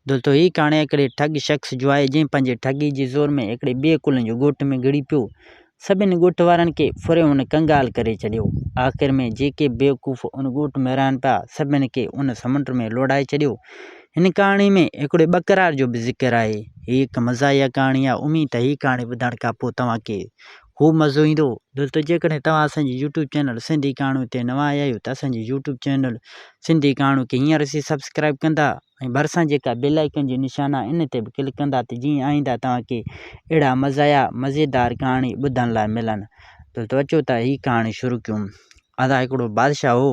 दोस्तों ही कहाणी हिकिड़े ठग शख़्स जो आहे जंहिं पंहिंजे ठगी जे ज़ोर में हिकिड़े ॿिए कुलनि जो ॻोठ में घिड़ी पियो। सभिनी ॻोठ वारनि खे फुरे हुन कंगाल करे छॾियो। आख़िर में जेके बेवकूफ़ उन ॻोठ में रहनि पिया सभिनी खे उन समुंड में लोड़ाए छॾियो। हिन कहाणी में हिकिड़े ॿकरार जो बि ज़िक्र आहे। हीअ हिकु मज़ाहिया कहाणी आहे। उमेद आहे हीअ कहाणी ॿुधण खां पोइ तव्हांखे ख़ूब मज़ो ईंदो। दोस्तों जेकॾहिं तव्हां असांजी यूट्यूब चैनल सिंधी कहाणियूं ते नवां आया आहियो त असांजी यूट्यूब चैनल सिंधी कहाणियूं खे हींअर सी सब्सक्राइब कंदा ऐं भरिसां जेका बेल आइकन जी निशान आहे इन ते बि क्लिक कंदा त जीअं आईंदा तव्हांखे अहिड़ा मज़ाहिया मज़ेदार कहाणी ॿुधण लाइ मिलनि। दोस्तों अचो त हीअ कहाणी शुरू कयूं। अदा हिकिड़ो बादशाह हो।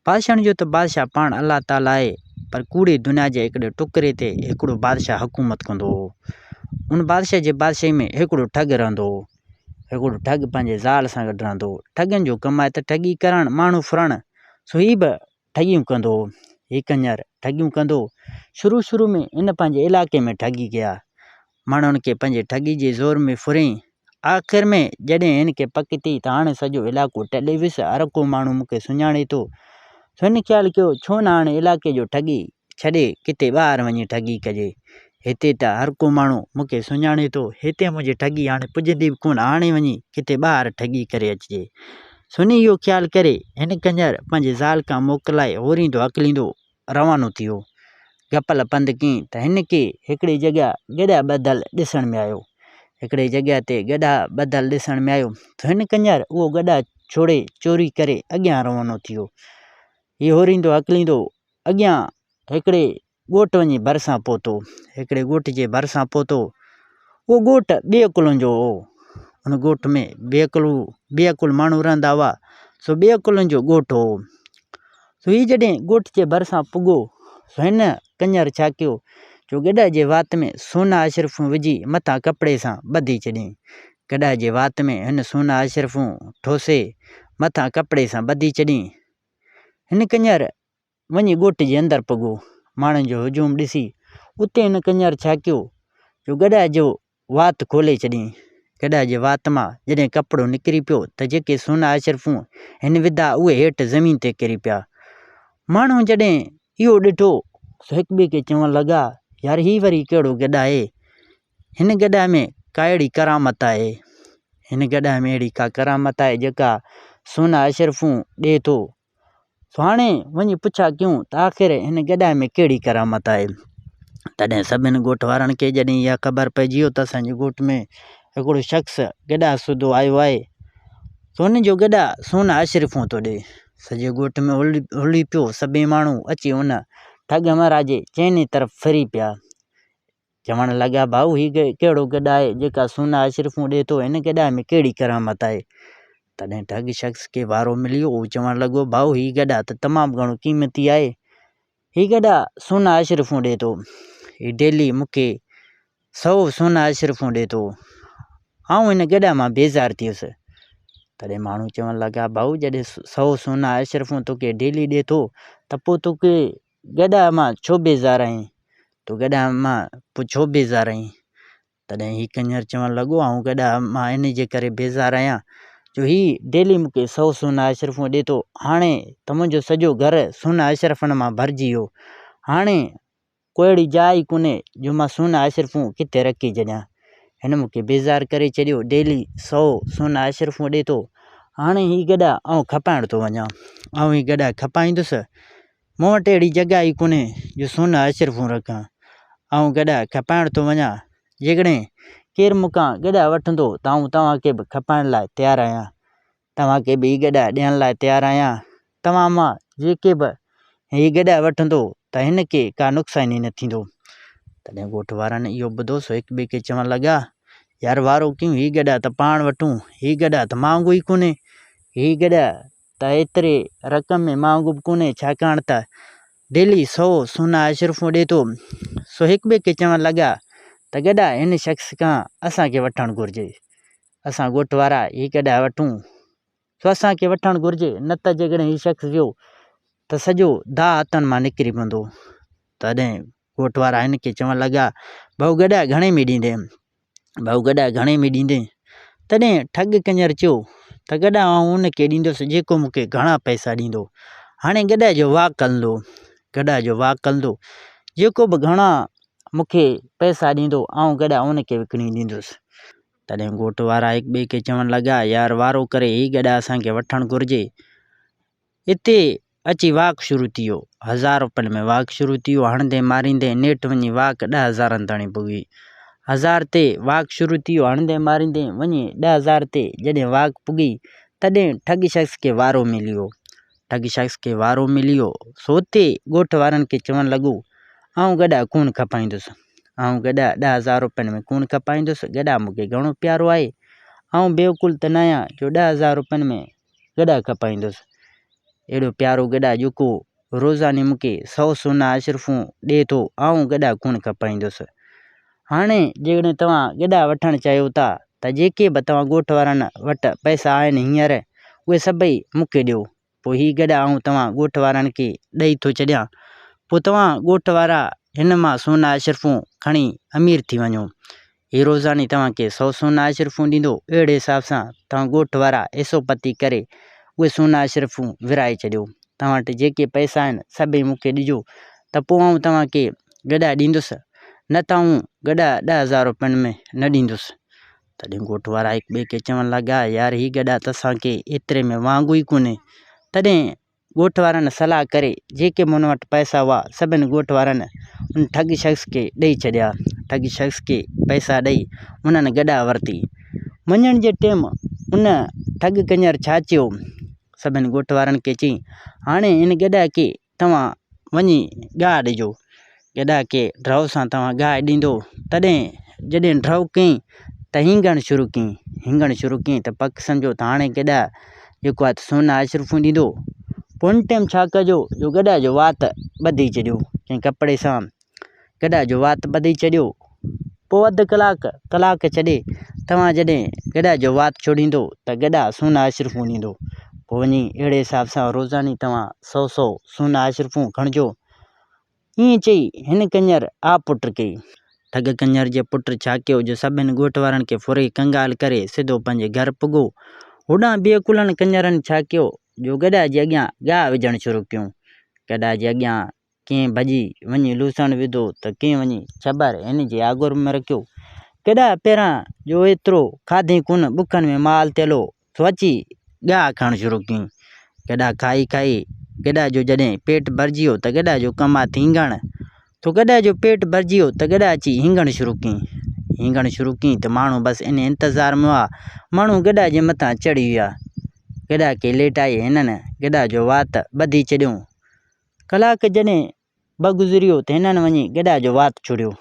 बादशाहनि जो त बादशाह पाण अलाह ताला आहे, पर कूड़े दुनिया जे हिकिड़े टुकड़े ते हिकिड़ो बादशाह हुकूमत कंदो हो। उन बादशाह जे बादशाही में हिकिड़ो ठग रहंदो हो। हिकिड़ो ठग पंहिंजे ज़ाल सां गॾु रहंदो हो। ठगनि जो कमु आहे त ठगी करणु, माण्हू फुरणु, सो हीअ बि ठगियूं कंदो हो। हीअ कंजर ठगियूं कंदो। शुरू में इन पंहिंजे इलाइक़े में ठगी कया, माण्हुनि खे पंहिंजे ठगी जे ज़ोर में फुरियईं। आख़िर में जॾहिं हिन खे पक थी त हाणे सॼो इलाइक़ो टले वियुसि, हर को माण्हू मूंखे सुञाणे थो। सो हिन ख़्यालु कयो छो न हाणे इलाइक़े जो ठगी छॾे किथे ॿाहिरि वञी ठगी कजे। हिते त हर को माण्हू मूंखे सुञाणे थो, हिते मुंहिंजी ठगी हाणे पुॼंदी बि कोन, हाणे वञी किथे ॿाहिरि ठगी करे अचिजे। सुनी इहो ख़्यालु करे हिन कंजर पंहिंजे ज़ाल खां मोकिलाए होरींदो हकलींदो रवानो थी वियो। गपल पंधु कयईं त हिन खे हिकिड़ी जॻह गॾा ॿधल ॾिसण में आयो। हिकिड़े जॻह ते गॾा ॿधल ॾिसण में आयो त हिन कंजर उहो गॾा छोड़े चोरी करे अॻियां रवानो थी वियो। हीअ होरींदो हकलींदो अॻियां हिकिड़े ॻोठ वञी भरिसां पहुतो। हिकिड़े ॻोठ जे भरिसां पहुतो। उहो ॻोठ ॿिए कुलनि जो हो। उन ॻोठ में ॿिए कुल माण्हू रहंदा हुआ। सो ॿिए कुलनि जो ॻोठ हो। सो हीअ जॾहिं ॻोठ जे भरिसां पुॻो सो हिन कंजर छा कयो जो गॾा जे वात में सोना अशरफूं विझी मथां कपिड़े सां ॿधी छॾियईं। गॾा जे वात में हिन सोना अशरफूं ठोसे मथां कपिड़े सां ॿधी छॾियईं। हिन कंजर वञी ॻोठ जे अंदरि पुॻो। माण्हुनि जो हुजूम ॾिसी उते हिन कंजर छा कयो जो गॾा जो वात खोले छॾियईं। गॾा जे वात मां जॾहिं कपिड़ो निकिरी पियो त जेके सोना अशरफूं हिन विधा उहे हेठि ज़मीन ते किरी पिया। माण्हू जॾहिं इहो ॾिठो सो हिक ॿिए खे चवणु लॻा, यार हीअ वरी कहिड़ो गॾा आहे, हिन गॾा में का अहिड़ी करामत आहे, हिन गॾा में अहिड़ी का करामत आहे जेका सोना अशरफूं ॾिए थो। सो हाणे वञी पुछा कयूं त आख़िर हिन गॾा में कहिड़ी करामत आहे। तॾहिं सभिनि ॻोठ वारनि खे जॾहिं इहा ख़बर पइजी वियो त असांजे ॻोठ में हिकिड़ो शख़्स गॾा सूधो आयो आहे, सो हुन जो गॾा सोना अशरफूं थो ॾिए। सॼे ॻोठ में हुली पियो। सभई माण्हू अची हुन ठग महाराज जे चइनी तरफ़ फिरी पिया। चवणु लॻा, भाऊ हीअ कहिड़ो गॾा आहे जेका सोना अशरफूं ॾिए थो, हिन गॾा में कहिड़ी करामत आहे। तॾहिं ठग शख़्स खे वारो मिली वियो। उहो चवणु लॻो, भाऊ हीअ गॾा त तमामु घणो क़ीमती आहे। हीअ गॾा सोना अशरफूं ॾिए थो। हीअ डेली मूंखे 100 सोना अशरफूं ॾिए थो। आउं हिन गॾा मां बेज़ार थी वियुसि। तॾहिं माण्हू चवणु लॻा, भाऊ जॾहिं 100 सोना अशरफूं तोखे डेली ॾिए थो त पोइ तोखे गॾा मां छो बेज़ार आहीं, तूं गॾा मां पोइ छो बेज़ार आहीं। तॾहिं हीअ कंजर चवणु लॻो, ऐं गॾा मां इन जे करे बेज़ार आहियां जो हीअ डेली मूंखे 100 सोना अशरफूं ॾिए थो। हाणे त मुंहिंजो सॼो घरु सोना अशरफनि मां भरिजी वियो। हाणे कोई अहिड़ी जाइ कोन्हे जो मां सोना अशरफूं किथे रखी छॾियां। हिन मूंखे बेज़ार करे छॾियो। डेली 100 सोना अशरफूं ॾिए थो। हाणे हीअ गॾा आउं खपाइण थो वञां। आउं हीअ गॾा खपाईंदुसि। मूं वटि अहिड़ी जॻह ई कोन्हे जो सोना अशरफूं रखां। आउं गॾा खपाइण थो वञां। जेकॾहिं केरु मूंखां गॾा वठंदो त आउं तव्हांखे बि खपाइण लाइ तयारु आहियां। तव्हांखे बि हीअ गॾा ॾियण लाइ तयारु आहियां। तव्हां मां जेके बि हीअ गॾा वठंदो त हिन खे का नुक़सानु न थींदो। तॾहिं ॻोठ वारनि इहो ॿुधो सो हिक ॿिए खे चवणु लॻा, यार वारो कयूं, हीअ गॾा त पाण वठूं, हीअ गॾा त महांगो ई कोन्हे, हीअ गॾा त एतिरे रक़म में महांगो बि कोन्हे, छाकाणि त डेली 100 सोना अशरफूं ॾिए थो। सो हिक ॿिए खे चवणु लॻा त गॾा हिन शख़्स खां असांखे वठणु घुरिजे। असां ॻोठ वारा हीअ गॾा वठूं सो असांखे वठणु घुरिजे, न त जेकॾहिं हीअ शख़्स वियो त सॼो दाह हथनि मां निकिरी पवंदो। तॾहिं ॻोठ वारा हिन खे चवणु लॻा, भाऊ गॾा घणे में ॾींदे, भाऊ गॾा घणे में ॾींदे। तॾहिं ठग कंजर चयो त गॾा आउं हुनखे ॾींदुसि जेको मूंखे घणा पैसा ॾींदो। हाणे गॾा जो वाक हलंदो। गॾा जो वाक हलंदो। जेको बि घणा मूंखे पैसा ॾींदो आउं गॾा उनखे विकिणी ॾींदुसि। तॾहिं ॻोठ वारा हिक ॿिए खे चवण लॻा, यार वारो करे ही गॾा असांखे वठणु घुरिजे। हिते अची वाक शुरू थी वियो, 1000 रुपयनि में वाक शुरू थी वियो। हणंदे मारींदे नेठि वञी वाक 10,000 ताणी पुॻी। 1000 ते वाक शुरू थी वियो, हणंदे मारींदे वञी 10,000 ते जॾहिं वाक पुॻी तॾहिं ठॻ शख़्स खे वारो मिली वियो। ठॻ शख़्स खे वारो मिली वियो सो हुते ॻोठ वारनि खे चवणु लॻो, आउं गॾा कूण खपाईंदुसि, आउं गॾा 10,000 रुपयनि में कूण खपाईंदुसि। गॾा मूंखे घणो प्यारो आहे, आउं बेवकुल त न आहियां जो 10,000 रुपयनि में गॾा खपाईंदुसि। अहिड़ो प्यारो गॾा जेको रोज़ानी मूंखे 100 सोना अशरफूं ॾिए थो, आउं गॾा कूण खपाईंदुसि। हाणे जेकॾहिं तव्हां गॾा वठणु चाहियो था त जेके बि तव्हां ॻोठ वारनि वटि पैसा आहिनि हींअर उहे सभई मूंखे ॾियो। पोइ हीअ गॾा आउं तव्हां ॻोठ वारनि खे ॾेई थो छॾियां। पोइ तव्हां ॻोठ वारा हिन मां सोना अशरफूं खणी अमीर थी वञो। हीअ रोज़ानी तव्हांखे 100 सोना अशरफूं ॾींदो। अहिड़े हिसाब सां तव्हां ॻोठ वारा हिसो पती करे उहे सोना अशरफूं विराए छॾियो। तव्हां वटि जेके पैसा आहिनि सभई मूंखे ॾिजो त पोइ आउं तव्हांखे गॾा ॾींदुसि, न त आउं गॾा 10,000 रुपयनि में न ॾींदुसि। तॾहिं ॻोठ वारा हिक ॿिए खे चवणु लॻा, यार ही गॾा त असांखे एतिरे में वांगुरु ई कोन्हे। तॾहिं ॻोठ वारनि सलाह करे जेके बि हुन वटि पैसा हुआ सभिनि ॻोठ वारनि उन ठॻ शख़्स खे ॾेई छॾिया। ठॻ शख़्स खे पैसा ॾेई उन्हनि गॾा वरिती। वञण जे टाइम उन ठॻ कंजर छा चयो, सभिनि ॻोठ वारनि खे चई, हाणे इन गॾा खे तव्हां वञी गाह ॾिजो। गॾा खे ड्रव सां तव्हां गाह ॾींदो तॾहिं जॾहिं ड्रव कई त हींगण शुरू कई। हींगण शुरू कई त पक सम्झो त हाणे गॾा जेको आहे सोना अशरफूं ॾींदो। पोइ उन टाइम छा कजो जो गॾा जो वात ॿधी छॾियो, कंहिं कपिड़े सां गॾा जो वात ॿधी छॾियो। पोइ अधु कलाक छॾे तव्हां जॾहिं गॾा जो वात छोड़ींदो त गॾा सोना अशरफूं ॾींदो। पोइ वञी अहिड़े हिसाब सां रोज़ानी तव्हां 100 सोना अशरफूं खणिजो। ईअं चई हिन कंजर आ पुट कई। ठॻ कंजर जे पुट छा कयो जो सभिनि ॻोठ वारनि खे फुरे कंगाल करे सिधो पंहिंजे घर पुॻो। होॾां बेकुलनि कंजरनि छा कयो जो गॾा जे अॻियां गाह विझणु शुरू कयूं। गॾा जे अॻियां कंहिं भॼी वञी लूसण विधो त कंहिं वञी छबर हिन जे आगुर में रखियो। गॾा पहिरां जो एतिरो खाधई कोन, बुखनि में माल थियल हो, सो अची गाह खाइणु शुरू कयईं। गॾा खाई गॾा जो जॾहिं पेट भरिजी वियो त गॾा जो कमु आहे हींगण। तो गॾा जो पेट भरिजी वियो त गॾा अची हींगण शुरू कयईं। हींगण शुरू कयईं त माण्हू बसि इन इंतज़ार में हुआ, माण्हू गॾा जे मथां चढ़ी विया। गॾा खे लेटाए हिननि गॾा जो वात ॿधी छॾियऊं। कलाक जॾहिं ॿ गुज़री वियो त हिननि वञी गॾा जो वात छोड़ियो।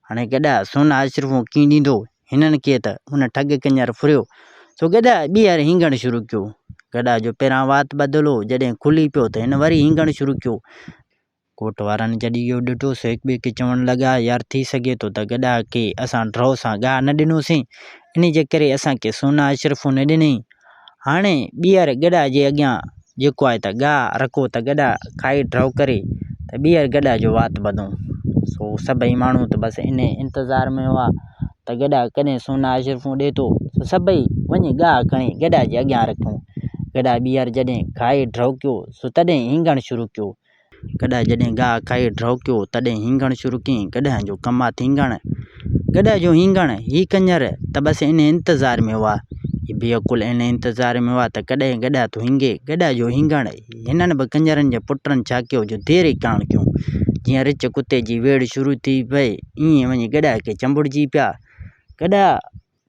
हाणे गॾा सोना अशरफूं कीअं ॾींदो, हिननि खे त हुन ठॻ कंजर फुरियो। सो गॾा ॿीहर हींगण शुरू कयो। गॾा जो पहिरां वात ॿधल हो, जॾहिं खुली पियो त हिन वरी हींगण शुरू कयो। ॻोठ वारनि जॾहिं इहो ॾिठो सो हिक ॿिए खे चवणु लॻा, यार थी सघे थो त गॾा खे असां ड्रव सां गाह न ॾिनोसीं, इन जे करे असांखे सोना अशरफूं न ॾिनई। हाणे ॿीहर गॾा जे अॻियां जेको आहे त गाह रखो त गॾा खाई ड्रव करे त ॿीहर गॾा जो वात ॿधूं। सो सभई माण्हू त बसि इन इंतज़ार में हुआ त गॾा कॾहिं सोना अशरफूं ॾिए थो। सो सभई वञी गाह खणी गॾा जे अॻियां रखूं। गॾा ॿीहर जॾहिं खाई ड्रव कयो सो तॾहिं हींगण शुरू कयो। गॾा जॾहिं गाह खाई ड्रव कयो तॾहिं हींगण शुरू कयईं। गॾा जो कमु आहे हींगण। गॾा जो हींगण ही कंजर त बसि इन इंतज़ार में हुआ, बेकुल इन इंतज़ार में हुआ त कॾहिं गॾा थो हींगे। गॾा जो हींगण हिननि बि कंजरनि जे पुटनि छा कयो जो देर ई कान कयूं। जीअं रिच कुते जी वेड़ शुरू थी पए ईअं वञी गॾा खे चंबुड़जी पिया। गॾा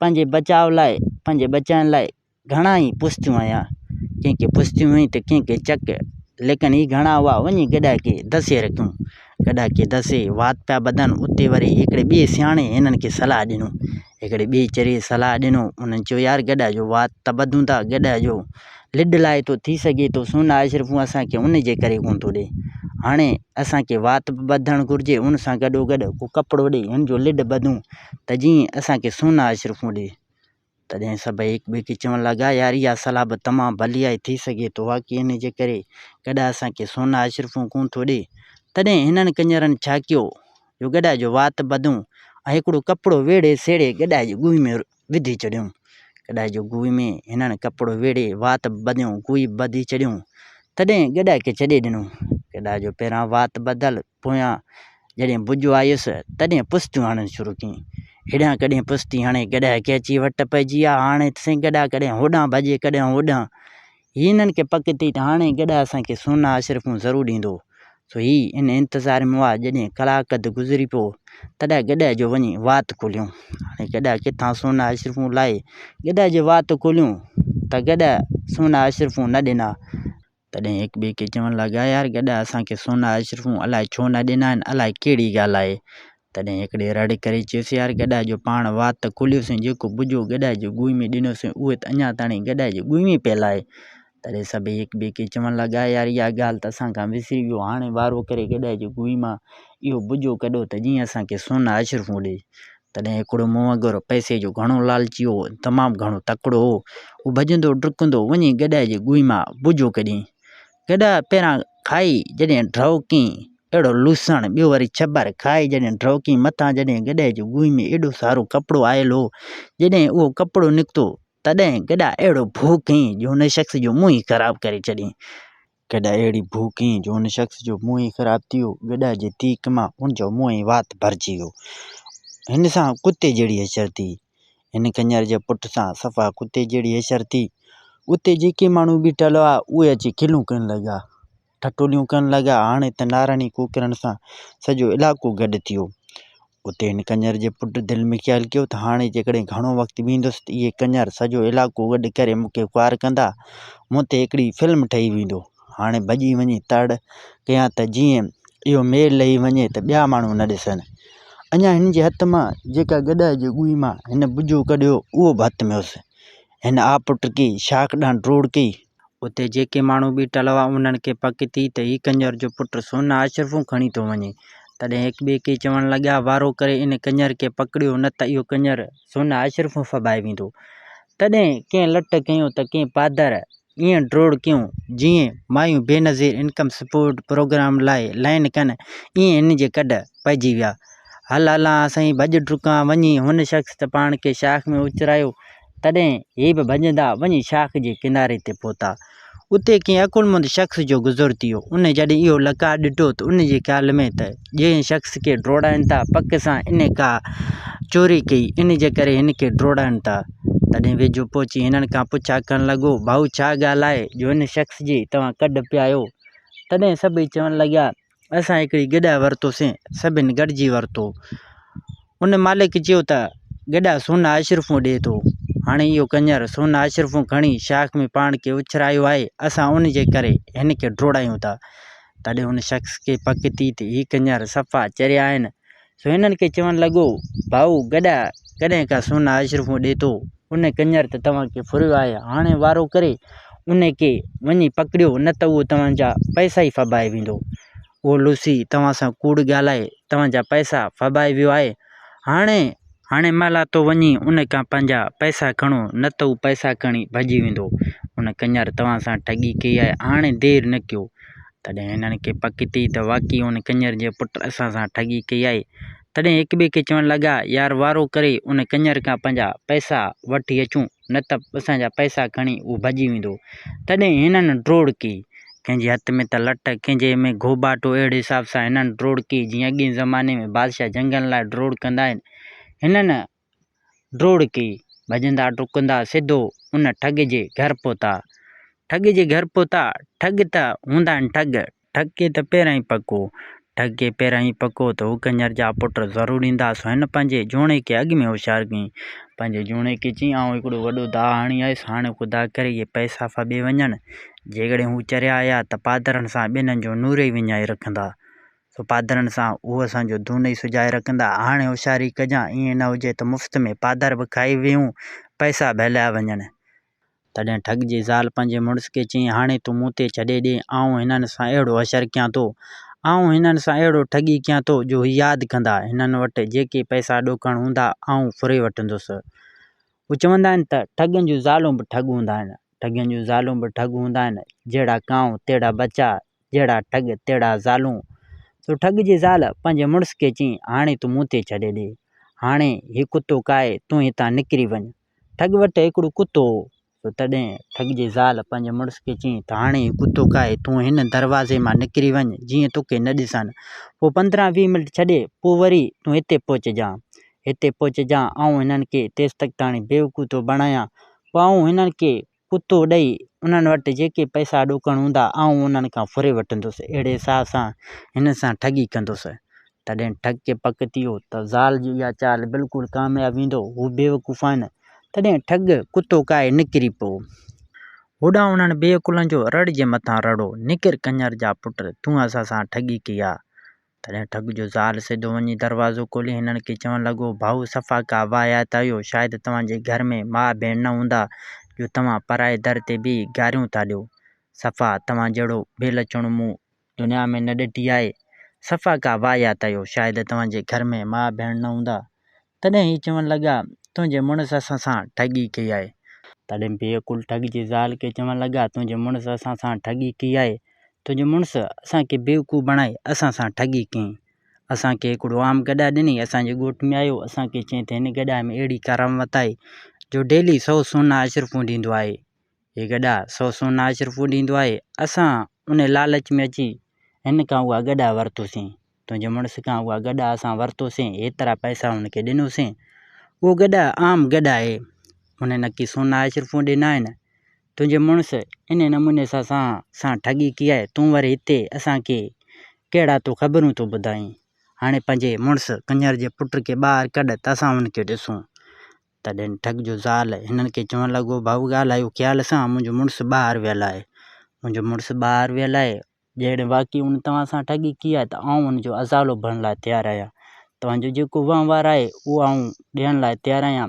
पंहिंजे बचाव लाइ, पंहिंजे बचाइण लाइ घणा ई पुश्तियूं आया। कंहिंखे पुश्तियूं हुई त कंहिंखे चक, लेकिन ही घणा हुआ वञी गॾा खे धसे रखियूं। गॾा खे धसे वात पिया ॿधनि। उते वरी हिकिड़े ॿिए सियाणे हिननि खे सलाह ॾिनो। हिकिड़े ॿिए चरी सलाह ॾिनो। उन्हनि चयो, यार गॾा जो वात त ॿधूं था, गॾा जो लिड लाहे थो, थी सघे थो सोना अशरफूं असांखे उन जे करे कोन थो ॾिए। हाणे असांखे वात बि ॿधणु घुरिजे, उन सां गॾोगॾु को कपिड़ो ॾेई हिन जो लिड ॿधूं त जीअं असांखे सोना अशरफूं ॾिए। तॾहिं सभई हिक ॿिए खे चवणु लॻा, यार इहा सलाह बि तमामु भली आहे, थी सघे थो वाक़ई इन जे करे गॾा असांखे सोना अशरफूं कोन थो ॾिए। तॾहिं हिननि कंजरनि छा कयो जो गॾा जो वात ॿधूं ऐं हिकिड़ो कपिड़ो वेड़े सेड़े गॾा जी गुई में विझी छॾियऊं। गॾा जो गुई में हिननि कपिड़ो वेड़े वात ॿधियऊं, गुई ॿधी छॾियऊं। तॾहिं गॾा खे छॾे ॾिनो। गॾा जो पहिरां वात ॿधल, पोयां जॾहिं बुझो आयुसि तॾहिं पुस्तियूं हणणु शुरू कयईं। हेॾां कॾहिं पुस्ती हणे गॾा खे अची वट पइजी विया। हाणे साईं गॾा कॾहिं होॾां भॼे कॾहिं होॾां। हिननि खे पक थी त हाणे गॾा असांखे सोना अशरफूं ज़रूरु ॾींदो। सो हीउ इन इंतज़ार में हुआ। जॾहिं कलाक अधु गुज़री पियो तॾहिं गॾा जो वञी वात खोलियूं। हाणे गॾा किथां सोना अशरफूं लाहे गॾा जे वात खोलियूं त गॾा सोना अशरफूं न ॾिना। तॾहिं हिक ॿिए खे चवणु लॻा यार गॾा असांखे सोना अशरफूं अलाए छो न ॾिना आहिनि, अलाए कहिड़ी ॻाल्हि आहे। तॾहिं हिकिड़े रड़ करे चयोसि यार गॾा जो पाण वात खोलियोसीं, जेको बुझो गॾा जो गुई में ॾिनोसीं उहे त अञा ताणी गॾा जो गुई में पियल आहे। तॾहिं सभई हिक ॿिए खे चवणु लॻा यार इहा ॻाल्हि त असां खां विसरी वियो, हाणे वारो करे गॾा जो गुई मां इहो बुझो कढो त जीअं असांखे सोना अशरफूं ॾे। तॾहिं हिकिड़ो मुंहंगुर पैसे जो घणो लालची हो, तमामु घणो तकिड़ो हो। उहो भॼंदो डुकंदो वञी गॾा जे गुई मां बुझो कढी। गॾा पहिरां खाई जॾहिं ड्रव कई अहिड़ो लूसण, ॿियो वरी छबर खाई जॾहिं ड्रव कई मथां जॾहिं गॾा जो गुई में एॾो सारो कपिड़ो आयल हो। जॾहिं उहो कपिड़ो निकितो तॾहिं गॾा अहिड़ो भू कयईं जो हुन शख़्स जो मुंहुं ई ख़राबु करे छॾियईं। गॾा अहिड़ी भू कयईं जो हुन शख़्स जो मुंहुं ई ख़राबु थी वियो। गॾा जे तीक मां हुनजो मुंहुं ई वात भरिजी वियो। हिन सां कुते जहिड़ी हशर थी। हिन कंजर जे पुट सां सफ़ा कुते जहिड़ी हशर थी। उते जेके माण्हू बीठल हुआ उहे अची खिलूं करणु लॻा, ठटोलियूं करणु लॻा। हाणे त नाराणी कुकरण सां सॼो इलाइक़ो गॾु थी वियो। उते हिन कंजर जे पुट दिलि में ख़्यालु कयो त हाणे जेकॾहिं घणो वक़्तु बीहंदुसि त इहे कंजर सॼो इलाइक़ो गॾु करे मूंखे ख़्वार कंदा, मूं ते हिकिड़ी फिल्म ठही वेंदो। हाणे भॼी वञी तड़ कयां त जीअं इहो मेल लही वञे त ॿिया माण्हू न ॾिसनि। अञा हिन जे हथ मां जेका गॾा जे गुई मां हिन बुझो कढियो उहो बि हथ में हुअसि। हिन पुट कई शाख ॾांहुं ड्रोड़ कई। उते जेके माण्हू बीठल हुआ उन्हनि खे पक थी त हीउ कंजर जो पुट सोना अशरफूं खणी थो वञे। तॾहिं हिक ॿिए खे चवणु लॻा वारो करे इन कंजर खे पकड़ियो, न त इहो कंजर सोना अशरफूं फबाए वेंदो। तॾहिं कंहिं लट कयूं त कंहिं पादर ईअं ड्रोड़ कयूं जीअं मायूं बेनज़ीर इनकम सपोर्ट प्रोग्राम लाइ लाइन कनि, ईअं हिन जे कढ पइजी विया। हल हलां साईं भॼ डुकां वञी हुन शख़्स त पाण खे शाख में उचरायो। तॾहिं हे बि भॼंदा वञी शाख जे किनारे ते पहुता। उते कंहिं अकुलमंद शख़्स जो गुज़र थी वियो। उन जॾहिं इहो लकार ॾिठो त उन जे ख़्याल में त जंहिं शख़्स खे ड्रोड़ाइनि था पक सां इन का चोरी कई, इन जे करे हिन खे ड्रोड़ाइनि था। तॾहिं वेझो पहुची हिननि खां पुछा करणु लॻो भाऊ छा ॻाल्हि आहे जो हिन शख़्स जी तव्हां कढ पिया आहियो। तॾहिं सभई चवणु लॻा असां हिकिड़ी गॾा वरितोसीं, सभिनि गॾिजी वरितो। उन मालिक चयो त गॾा सोना अशरफूं ॾिए थो। हाणे इहो कंजर सोना अशरफूं खणी शाख में पाण खे उछरायो आहे, असां उन जे करे हिन खे ड्रोड़ायूं था। तॾहिं हुन शख़्स खे पक थी त हीअ कंजर सफ़ा चरिया आहिनि। सो हिननि खे चवणु लॻो भाऊ गॾा कॾहिं का सोना अशरफूं ॾिए थो, उन कंजर त तव्हांखे फुरियो आहे। हाणे वारो करे उन खे वञी पकड़ियो, न त उहो तव्हांजा पैसा ई फबाए वेंदो। उहो लूसी तव्हां सां कूड़ ॻाल्हाए तव्हांजा पैसा फबाए वियो आहे। हाणे महिल तो वञी उन खां पंहिंजा पैसा खणो, न त उहो पैसा खणी भॼी वेंदो। उन कंजर तव्हां सां ठगी कई आहे, हाणे देरि न कयो। तॾहिं हिननि खे पक थी त वाक़ई उन कंजर जे पुट असां सां ठगी कई आहे। तॾहिं हिक ॿिए खे चवणु लॻा यार वारो करे उन कंजर खां पंहिंजा पैसा वठी अचूं, न त असांजा पैसा खणी उहो भॼी वेंदो। तॾहिं हिननि ड्रोड़ कई, कंहिंजे हथ में त लट, कंहिंजे में घोबाटो। अहिड़े हिसाब सां हिननि ड्रोड़ कई जीअं अॻे ज़माने में बादशाह जंगनि लाइ ड्रोड़ कंदा आहिनि। हिननि ड्रोड़ कई, भॼंदा डुकंदा सिधो उन ठग जे घर पहुता। ठग जे घर पहुता। ठग त हूंदा आहिनि ठग खे त पहिरां ई पको। ठग खे पहिरां ई पको त हू कंजर जा पुट ज़रूरु ईंदा। सो हिन पंहिंजे जोणे खे अॻु में होशियारु कयईं। पंहिंजे जोणे खे चयईं आउं हिकिड़ो वॾो दाउ हणी आयुसि, हाणे ख़ुदा करे इहे पैसा फॿे वञनि। जेकॾहिं हू चरिया आया त पादरनि सां ॿिन्हिनि जो नूर ई विञाए रखंदा। सो पादरनि सां उहो असांजो धून ई सुॼाए रखंदा। हाणे होशियारी कजां, ईअं न हुजे त मुफ़्त में पादर बि खाई वेहूं, पैसा बि हलिया वञनि। तॾहिं ठग जी ज़ाल पंहिंजे मुड़ुस खे चयईं हाणे तूं मूं ते छॾे ॾे, आउं हिननि सां अहिड़ो अशर कयां थो, आउं हिननि सां अहिड़ो ठगी कयां थो जो यादि कंदा। हिननि वटि जेके पैसा ॾोकण हूंदा आउं फुरे वठंदुसि। हू चवंदा आहिनि त ठगनि जूं ज़ालूं बि ठग हूंदा आहिनि, ठगनि जूं ज़ालूं बि ठग हूंदा आहिनि। जहिड़ा कांव तहिड़ा बचा, जहिड़ा ठग तहिड़ा ज़ालूं। सो ठग जी ज़ाल पंहिंजे मुड़ुस खे चयईं हाणे तूं मूं ते छॾे ॾे, हाणे हीउ कुतो काए तूं हितां निकिरी वञ। ठग वटि हिकिड़ो कुतो हो। तॾहिं ठग जे ज़ाल पंहिंजे मुड़ुस खे चयईं त हाणे कुतो काए तूं हिन दरवाज़े मां निकिरी वञ जीअं तोखे न ॾिसनि। पोइ 15-20 मिंट छॾे पोइ वरी तूं हिते पहुचजांइ आउं हिननि खे तेसि तक ताणी बेवकूफ़ थो बणायां। पोइ आउं हिननि खे कुतो ॾेई उन्हनि वटि जेके पैसा ॾोकण हूंदा आउं उन्हनि खां फुरे वठंदुसि। अहिड़े हिसाब सां हिन सां ठगी कंदुसि। तॾहिं ठग खे पक थी वियो त ज़ाल जी इहा चाल बिल्कुलु कामयाबु वेंदो। हू बेवकूफ़ आहिनि। तॾहिं ठग कुतो काए निकिरी पियो। होॾां उन्हनि बेकुलनि जो रड़ जे मथां रड़ो, निकिर कंजर जा पुट, तूं असां सां ठगी कई आहे। तॾहिं ठग जो ज़ाल सिधो वञी दरवाज़ो खोले हिननि खे चवणु लॻो, भाऊ सफ़ा का वाहियात आहियो। शायदि तव्हांजे घर में माउ भेण न हूंदा जो तव्हां पराए दर ते बि गारियूं था ॾियो। सफ़ा तव्हां जहिड़ो बेलचणो मूं दुनिया में न ॾिठी आहे। सफ़ा का वाहियात आहियो। शायदि तव्हांजे घर में माउ भेण न हूंदा। तॾहिं ही चवणु लॻा, तुंहिंजे मुड़ुस असां सां ठगी कई आहे। तॾहिं बेकुल ठग जे ज़ाल खे चवणु लॻा, तुंहिंजे मुड़ुस असां सां ठगी कई आहे। तुंहिंजे मुड़ुस असांखे बेवकूफ़ बणाए असां सां ठगी कयईं। असांखे हिकिड़ो आम गॾा ॾिनई, असांजे ॻोठ में आयो, असांखे चयईं त हिन गॾा में अहिड़ी करामत आहे जो डेली 100 सोना अशरफूं ॾींदो आहे। हे गॾा 100 सोना अशरफूं ॾींदो आहे। असां उन लालच में अची हिन खां उहा गॾा वरितोसीं। तुंहिंजे मुड़ुस खां उहा गॾा असां वरितोसीं, एतिरा पैसा हुनखे ॾिनोसीं। उहो गॾा आम गॾा आहे, हुन नकी सोना अशरफूं ॾिना आहिनि। तुंहिंजे मुड़ुस इन नमूने सां ठगी कई आहे। तूं वरी हिते असांखे कहिड़ा तूं ख़बरूं थो ॿुधाईं। हाणे पंहिंजे मुड़ुस कंजर जे पुट खे ॿाहिरि कढ त असां हुनखे ॾिसूं। तॾहिं ठग जो ज़ाल हिननि खे चवणु लॻो, भाऊ ॻाल्हायो ख़्याल सां, मुंहिंजो मुड़ुस ॿाहिरि वियल आहे। जहिड़े वाक़ई हुन तव्हां सां ठगी कई आहे त आउं हुनजो अज़ालो भरण लाइ तयारु आहियां। तव्हांजो जेको वहिंवार आहे उहो आउं ॾियण लाइ तयारु आहियां।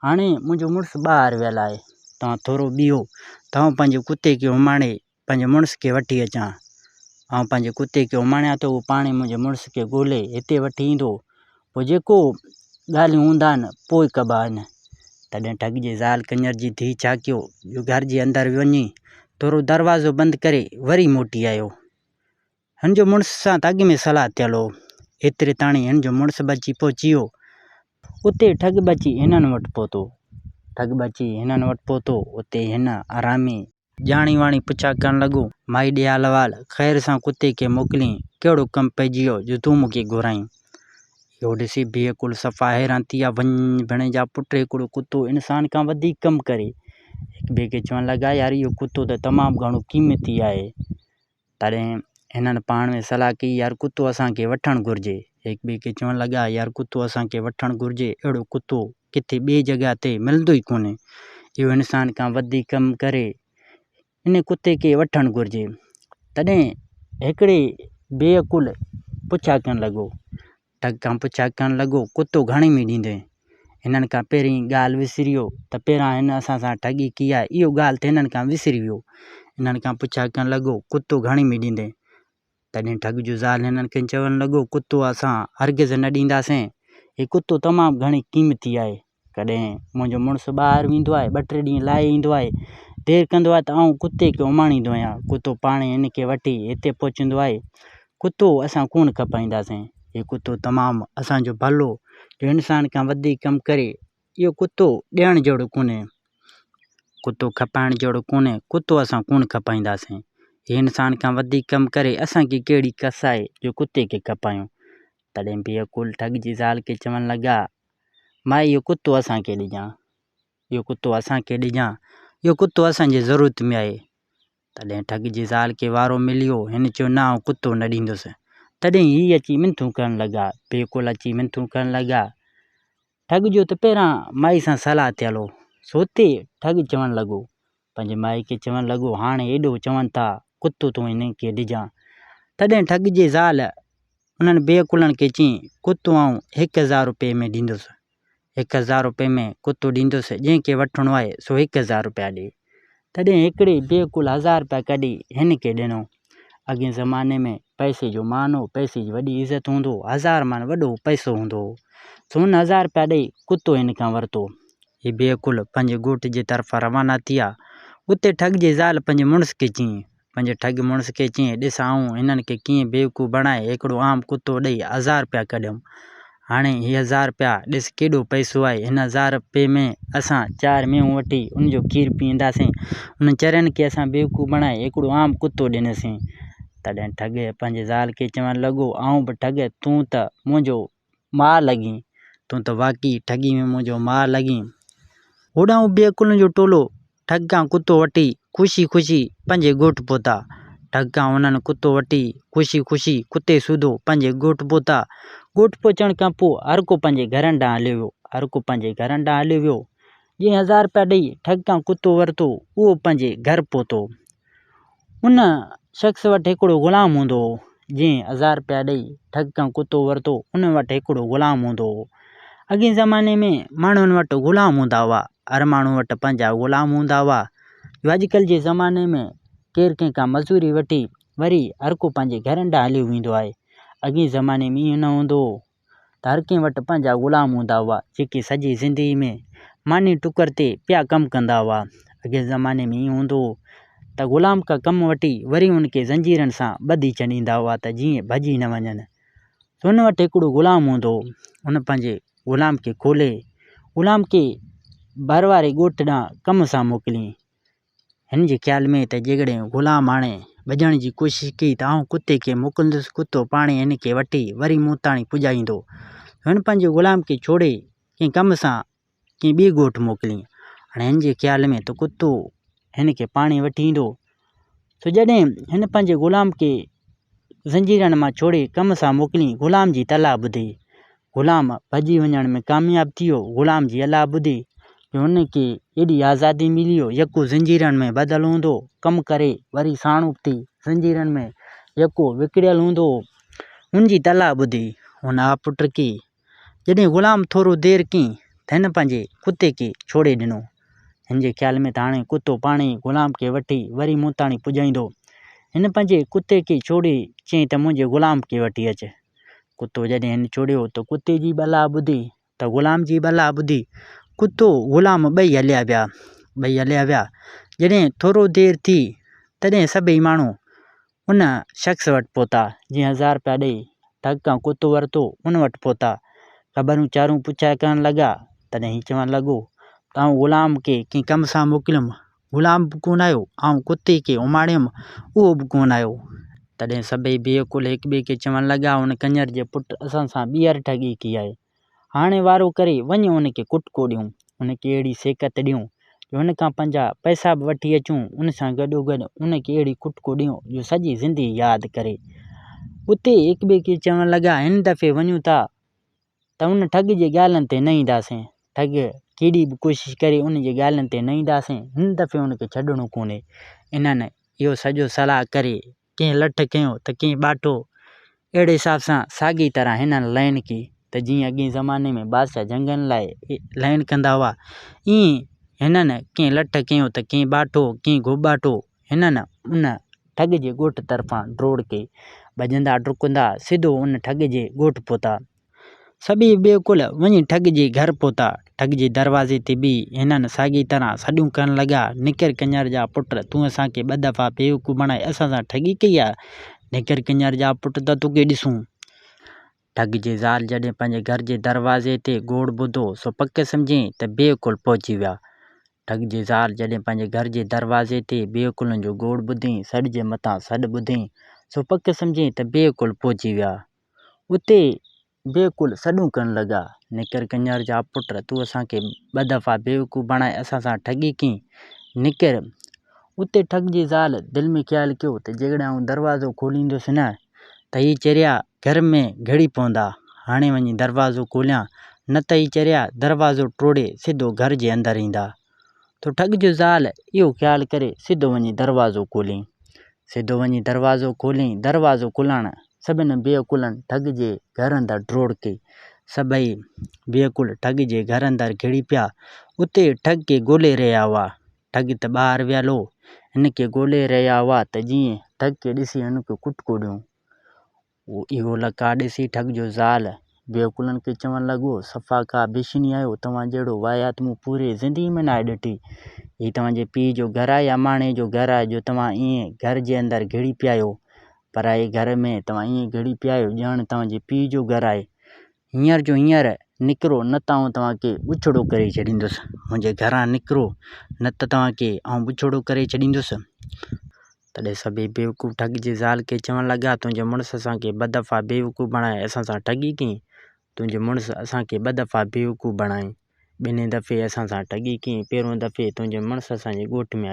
हाणे मुंहिंजो मुड़ुस ॿाहिरि वियल आहे। तव्हां थोरो बीहो, तव्हां पंहिंजे कुते खे उमाणे पंहिंजे मुड़ुस खे वठी अचां। आउं पंहिंजे कुते खे उमाणियां त उहो पाणे मुंहिंजे मुड़ुस खे ॻोल्हे हिते वठी ईंदो। पोइ जेको ॻाल्हियूं हूंदा आहिनि पोइ कबा आहिनि। तॾहिं ठग जे ज़ाल कंजर जी धीउ छा कयो, जो घर जे अंदरि वञी थोरो दरवाज़ो बंदि करे वरी मोटी आयो। हिन जो मुड़ुस सां त अॻ में सलाह थियल हो। एतिरे ताणी हिन जो मुड़ुस बची पहुची वियो। उते ठग बची हिननि वटि पहुतो। उते हिन आरामी ॼाणी वाणी पुछा करणु लॻो, माई ॾे हाल वाल, ख़ैर सां कुते खे मोकिलियईं, कहिड़ो कमु पइजी वियो जो तूं मूंखे घुराईं। इहो ॾिसी बेकुल सफ़ा हैरान थी विया। वञ भेण जा पुट, हिकिड़ो कुतो इंसान खां वधीक कमु करे। हिक ॿिए खे चवणु लॻा, यार इहो कुतो त तमामु घणो क़ीमती आहे। तॾहिं हिननि पाण में सलाह कई, यार कुतो असांखे वठणु घुरिजे। हिक ॿिए खे चवणु लॻा, यार कुतो असांखे वठणु घुरिजे, अहिड़ो कुतो किथे ॿिए जॻह ते मिलंदो ई कोन्हे। इहो इंसान खां वधीक कमु करे, इन कुते खे वठणु घुरिजे। तॾहिं हिकिड़े बेअकुल पुछा करणु लॻो, ठग खां पुछा करणु लॻो, कुतो घणे में ॾींदे? हिननि खां पहिरीं ॻाल्हि विसरी वियो त पहिरां हिन असां सां ठगी कई आहे, इहो ॻाल्हि त हिननि खां विसरी वियो। हिननि खां पुछा करणु लॻो, कुतो घणे में ॾींदे? तॾहिं ठग जो ज़ाल हिननि खे चवणु लॻो, कुतो असां हरगिज़ न ॾींदासीं। हीउ कुतो तमामु घणी क़ीमती आहे। कॾहिं मुंहिंजो मुड़ुस ॿाहिरि वेंदो आहे, 2-3 ॾींहं लाहे ईंदो आहे, देरि कंदो आहे त आउं कुते खे उमाणींदो आहियां। कुतो पाणे हिन खे वठी हिते पहुचंदो आहे। कुतो असां कोन खपाईंदासीं। हीउ कुतो तमामु असांजो भलो, जो इंसान खां वधीक कमु करे। इहो कुतो ॾियण जहिड़ो कोन्हे, कुतो खपाइण जहिड़ो कोन्हे। कुतो असां कोन खपाईंदासीं। हीउ इंसान खां वधीक कमु करे, असांखे कहिड़ी कस आहे जो कुते खे खपायूं। तॾहिं बेअकुल ठग जी ज़ाल खे चवणु लॻा, मां इहो कुतो असांखे ॾिजां, इहो कुतो असांजे ज़रूरत में आहे। तॾहिं ठग जी ज़ाल खे वारो मिली वियो। हिन चयो, न आउं कुतो न ॾींदुसि। तॾहिं हीअ अची मिनथूं करणु लॻा, बेकुल अची मिनथूं करणु लॻा। ठग जो त पहिरां माई सां सलाह थियल हो। सो हुते ठग चवणु लॻो, पंहिंजे माई खे चवणु लॻो, हाणे एॾो चवनि था कुतो तूं हिन खे ॾिजां। तॾहिं ठग जे ज़ाल उन्हनि बेकुलनि खे चयईं, कुतो आउं 1000 रुपए में ॾींदुसि। 1000 रुपए में कुतो ॾींदुसि। जंहिंखे वठिणो आहे सो 1000 रुपया ॾे। तॾहिं हिकिड़े बेकुल 1000 रुपया कढी हिन खे ॾिनो। अॻे ज़माने में पैसे जो मान हो, पैसे जी वॾी इज़त हूंदो, 1000 माना वॾो पैसो हूंदो हो। सो हुन 1000 रुपया ॾेई कुतो हिन खां वरितो। हीउ बेकुल पंहिंजे ॻोठ जे तरफ़ां रवाना थी विया। उते ठग जे ज़ाल पंहिंजे मुड़ुस खे चयईं, ॾिस आउं हिननि खे कीअं बेवकूफ़ बणाए हिकिड़ो आम कुतो ॾेई 1000 रुपया कढियमि। हाणे हीअ 1000 रुपया ॾिस केॾो पैसो आहे। हिन 1000 रुपये में असां 4 मेंहूं वठी उनजो खीरु पीअंदासीं। उन चरनि खे असां बेवकूफ़ बणाए हिकिड़ो आम कुतो ॾिनसीं। तॾहिं ठॻ पंहिंजे ज़ाल खे चवणु लॻो, आऊं बि ठॻ तूं त मुंहिंजो माउ लॻीं, तूं त वाक़ई ठॻी में मुंहिंजो माउ लॻीं। होॾां बेकुलनि जो टोलो ठॻ खां कुतो वठी ख़ुशी ख़ुशी पंहिंजे ॻोठु पहुता। ठॻ खां उन्हनि कुतो वठी ख़ुशी ख़ुशी कुते सूधो पंहिंजे ॻोठु पहुता। ॻोठु पहुचण खां पोइ हर को पंहिंजे घरनि ॾांहुं हलियो वियो। हर को पंहिंजे घरनि ॾांहुं हलियो वियो। जीअं 1000 रुपया ॾेई ठॻ खां कुतो वरितो, उहो पंहिंजे घर पहुतो। उन शख़्स वटि हिकिड़ो ग़ुलाम हूंदो हो। जीअं 1000 रुपया ॾेई ठॻ खां कुतो वरितो, उन वटि हिकिड़ो ग़ुलाम हूंदो हो। अॻे ज़माने में माण्हुनि वटि ग़ुलाम हूंदा हुआ। हर माण्हू वटि पंहिंजा ग़ुलाम हूंदा हुआ। अॼुकल्ह जे ज़माने में केरु कंहिं खां मज़ूरी वठी वरी हर को पंहिंजे घरनि ॾांहुं हलियो वेंदो आहे। अॻे ज़माने में ईअं न हूंदो हो त हर कंहिं वटि पंहिंजा ग़ुलाम हूंदा हुआ, जेके सॼी ज़िंदगी में मानी टुकर ते पिया कमु कंदा हुआ। अॻे ज़माने में ईअं हूंदो हो त ग़ुलाम खां कमु वठी वरी उनखे ज़ंजीरनि सां ॿधी छॾींदा हुआ त जीअं भॼी न वञनि। हुन वटि हिकिड़ो ग़ुलाम हूंदो हो। हुन पंहिंजे ग़ुलाम खे खोले ग़ुलाम खे ॿाहिरि वारे ॻोठ ॾांहुं कम सां मोकिलियईं। हिन जे ख़्याल में त जेकॾहिं ग़ुलाम हाणे भॼण जी कोशिशि कई त आउं कुते खे मोकिलींदुसि, कुतो पाणे हिन खे वठी वरी मूं ताणी पुॼाईंदो। हिन पंहिंजे ग़ुलाम खे छोड़े कंहिं कम सां कंहिं ॿिए ॻोठु मोकिलियईं। हाणे हिन जे ख़्याल में त कुतो हिन खे पाणे वठी ईंदो। सो जॾहिं हिन पंहिंजे ग़ुलाम खे ज़ंजीरनि मां छोड़े कम सां मोकिलियईं, ग़ुलाम जी तला ॿुधी ग़ुलाम भॼी वञण में कामयाबु थी वियो। ग़ुलाम जी अला ॿुधी जो हुनखे एॾी आज़ादी मिली हो। यको ज़ंजीरनि में ॿधल हूंदो, कमु करे वरी साणु उथी ज़ंजीरनि में यको विकिड़ियल हूंदो। हुनजी तला ॿुधी हुन पुट खे जॾहिं ग़ुलाम थोरो देरि कयईं त हिन पंहिंजे कुते खे छोड़े ॾिनो। हिन जे ख़्याल में त हाणे कुतो पाणे ई ग़ुलाम खे वठी वरी मूं ताणी पुॼाईंदो। हिन पंहिंजे कुते खे छोड़े चयईं त मुंहिंजे ग़ुलाम खे वठी अचु। कुतो जॾहिं हिन छोड़ियो त कुते जी बला ॿुधी त ग़ुलाम जी बला ॿुधी कुतो ग़ुलाम ॿई हलिया विया। जॾहिं थोरो देरि थी तॾहिं सभई माण्हू उन शख़्स वटि पहुता। जीअं 1000 रुपया ॾेई ठॻ खां कुतो वरितो, उन वटि पहुता। ख़बरूं चारूं पुछाए करणु लॻा। तॾहिं हीउ चवणु लॻो त आउं ग़ुलाम खे कंहिं कम सां मोकिलियुमि, ग़ुलाम बि कोन आयो, ऐं कुते खे उमाड़ियुमि, उहो बि कोन आयो। तॾहिं सभई बेअकुल हिक ॿिए खे चवणु लॻा, हुन कंजर जे पुट असां सां ॿीहर ठगी कई आहे। हाणे वारो करे वञ उनखे कुटको ॾियूं, उनखे अहिड़ी सेकत ॾियूं जो हुन खां पंहिंजा पैसा बि वठी अचूं, उन सां गॾोगॾु उनखे अहिड़ी कुटको ॾियूं जो सॼी ज़िंदगी यादि करे। उते हिक ॿिए खे चवणु लॻा, हिन दफ़े वञूं था त उन ठग जे ॻाल्हियुनि ते न ईंदासीं। ठग केॾी बि कोशिशि करे उन जे ॻाल्हियुनि ते न ईंदासीं। हिन दफ़े उनखे छॾिणो कोन्हे। इन्हनि इहो सॼो सलाह करे कंहिं लठ कयो त कंहिं ॿाटो। अहिड़े हिसाब सां साॻी तरह हिननि लाइन की त जीअं अॻे ज़माने में बादशाह जंगनि लाइ लाइन कंदा हुआ, ईअं हिननि कंहिं लठ कयो त कंहिं ॿाटो कंहिं गोॿाटो। हिननि उन ठग जे ॻोठ तरफ़ां ड्रोड़ कई। भॼंदा डुकंदा सिधो उन ठग जे ॻोठु पहुता। सभई बेकुल वञी ठग जे घर पहुता। ठग जे दरवाज़े ते बि हिननि साॻी तरह सॾियूं करणु लॻा, निकिर कंजर जा पुट, तूं असांखे 2 दफ़ा बेवकूफ़ बणाए असां सां ठगी कई आहे। निकिर कंजर जा पुट त तोखे ॾिसूं। ठग जे ज़ाल जॾहिं पंहिंजे घर जे दरवाज़े ते गोड़ ॿुधो सो पक सम्झई त बेकुल पहुची विया। ठग जे ज़ाल जॾहिं पंहिंजे घर जे दरवाज़े ते बेकुलनि जो गोड़ ॿुधईं, सॾ जे मथां सॾ ॿुधईं सो पक सम्झई त बेकुल पहुची विया। उते बेकुल सॾूं करणु लॻा, निकिर कंजर जा पुट, तूं असांखे 2 दफ़ा बेवकूफ़ बणाए असां सां ठगी कई, निकिर। उते ठग जे ज़ाल दिलि में ख़्यालु कयो त जेकॾहिं आउं दरवाज़ो खोलींदुसि न त हीअ चरिया घर में घड़ी पवंदा। हाणे वञी दरवाज़ो खोलियां, न त हीअ चरिया दरवाज़ो टोड़े सिधो घर जे अंदरि ईंदा। तो ठग जो ज़ाल इहो ख़्यालु करे सिधो वञी दरवाज़ो खोलियईं। दरवाज़ो खुलणु सभिनी बेअकुलनि ठग जे घर अंदरि ड्रोड़ कई। सभई बेअकुल ठग जे घर अंदरि घिड़ी पिया। उते ठग खे ॻोल्हे रहिया हुआ। ठग त ॿाहिरि वियल हो, हिन खे ॻोल्हे रहिया हुआ त जीअं ठग खे ॾिसी हिनखे कुटको ॾियूं। इहो लका ॾिसी ठग जो ज़ाल बेअकुलनि खे चवणु लॻो, सफ़ा का बिशनी आहियो, तव्हां जहिड़ो वाहियात मूं पूरे ज़िंदगी में नाहे ॾिठी। हीउ तव्हांजे पीउ जो घरु आहे या माणे जो घरु आहे जो तव्हां ईअं घर जे अंदरि घिड़ी पिया आहियो। पराए घर में तव्हां ईअं घिड़ी पिया आहियो, ॼण तव्हांजे पीउ जो घरु आहे। हींअर जो हींअर निकिरो न त आउं तव्हांखे बुछड़ो करे छॾींदुसि। मुंहिंजे घरां निकिरो न त तव्हांखे आउं बुछड़ो करे छॾींदुसि। तॾहिं सभई बेवकूफ़ ठग जी ज़ाल खे चवणु लॻा, तुंहिंजे मुड़ुसु असांखे ॿ दफ़ा बेवकूफ़ बणाए असां सां ठगी कई। तुंहिंजे मुड़ुसु असांखे ॿ दफ़ा बेवकूफ़ बणाई, ॿिनी दफ़े असां सां ठगी कई। पहिरियों दफ़े तुंहिंजे मुड़ुसु असांजे ॻोठ में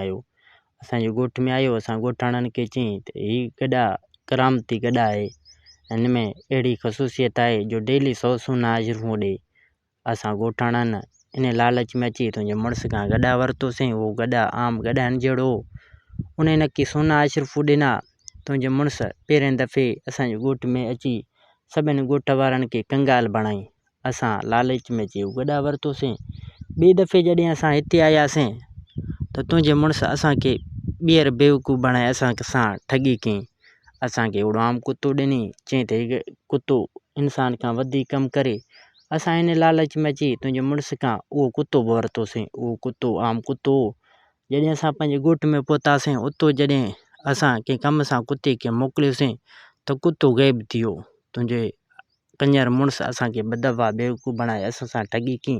आयो, असां ॻोठाणनि खे चयईं त हीउ गॾा करामती गॾा आहे, हिन में अहिड़ी ख़ुशूसियत आहे जो डेली 100 सोना अजरूं ॾे। असां ॻोठाणनि इन लालच में अची तुंहिंजे मुड़ुस खां गॾा वरितोसीं। उहो गॾा आम गॾनि जहिड़ो हो, उन नकी सोना अशरफू ॾिना। तुंहिंजे मुड़ुस पहिरें दफ़े असांजे ॻोठ में अची सभिनि ॻोठ वारनि खे कंगाल बणाई। असां लालच में अची गॾा वरितोसीं। ॿिए दफ़े जॾहिं असां हिते आयासीं त तुंहिंजे मुड़ुस असांखे ॿीहर बेवकूफ़ बणाए असां सां ठगी कई। असांखे हिकिड़ो आम कुतो ॾिनी, चई त हीउ कुतो इंसान खां वधीक कमु करे। असां इन लालच में अची तुंहिंजे मुड़ुस खां उहो कुतो बि वरितोसीं। उहो कुतो आम कुतो हो। जॾहिं असां पंहिंजे ॻोठ में पहुतासीं, उतो जॾहिं असां कंहिं कम सां कुते खे मोकिलियोसीं त कुतो ग़ाइबु थी वियो। तुंहिंजे कंजर मुड़ुस असांखे ॿ दफ़ा बेवकूफ़ बणाए असां सां ठगी कई।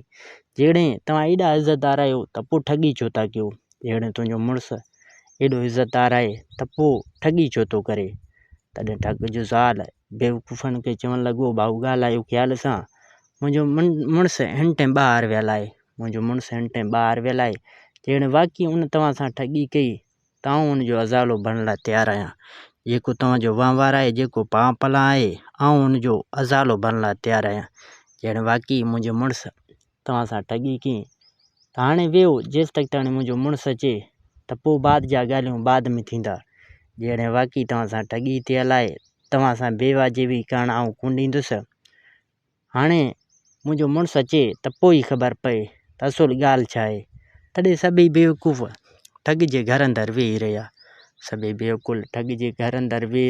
जहिड़े तव्हां एॾा इज़तदार आहियो त पोइ ठगी छो था कयो? जहिड़े तुंहिंजो मुड़ुस एॾो इज़तदार आहे त पोइ ठगी छो थो करे? तॾहिं ठग जो ज़ाल बेवकूफ़नि खे चवणु लॻो, भाऊ ॻाल्हायो ख़्याल सां, मुंहिंजो मुड़ुस हिन टाइम ॿाहिरि वियल आहे। जहिड़े वाक़ई उन तव्हां सां ठगी कई त आउं उनजो अज़ालो भरण लाइ तयारु आहियां। जेको तव्हांजो वहिंवार आहे, जेको पां पला आहे, आउं उनजो अज़ालो भरण लाइ तयारु आहियां। जहिड़े वाक़ई मुंहिंजो मुड़ुस तव्हां सां ठगी कई त हाणे वेहो, जेसि ताईं मुंहिंजो मुड़ुस अचे त पोइ बाद जा ॻाल्हियूं बाद में थींदा। जहिड़े वाक़ई तव्हां सां ठगी थियल आहे, तव्हां सां बेवाजिबी करणु आउं कोन ॾींदुसि। हाणे मुंहिंजो मुड़ुस अचे त पोइ ई ख़बर पए त असुलु ॻाल्हि छा आहे। तॾहिं सभई बेवकूफ़ ठग जे घर अंदरि वेही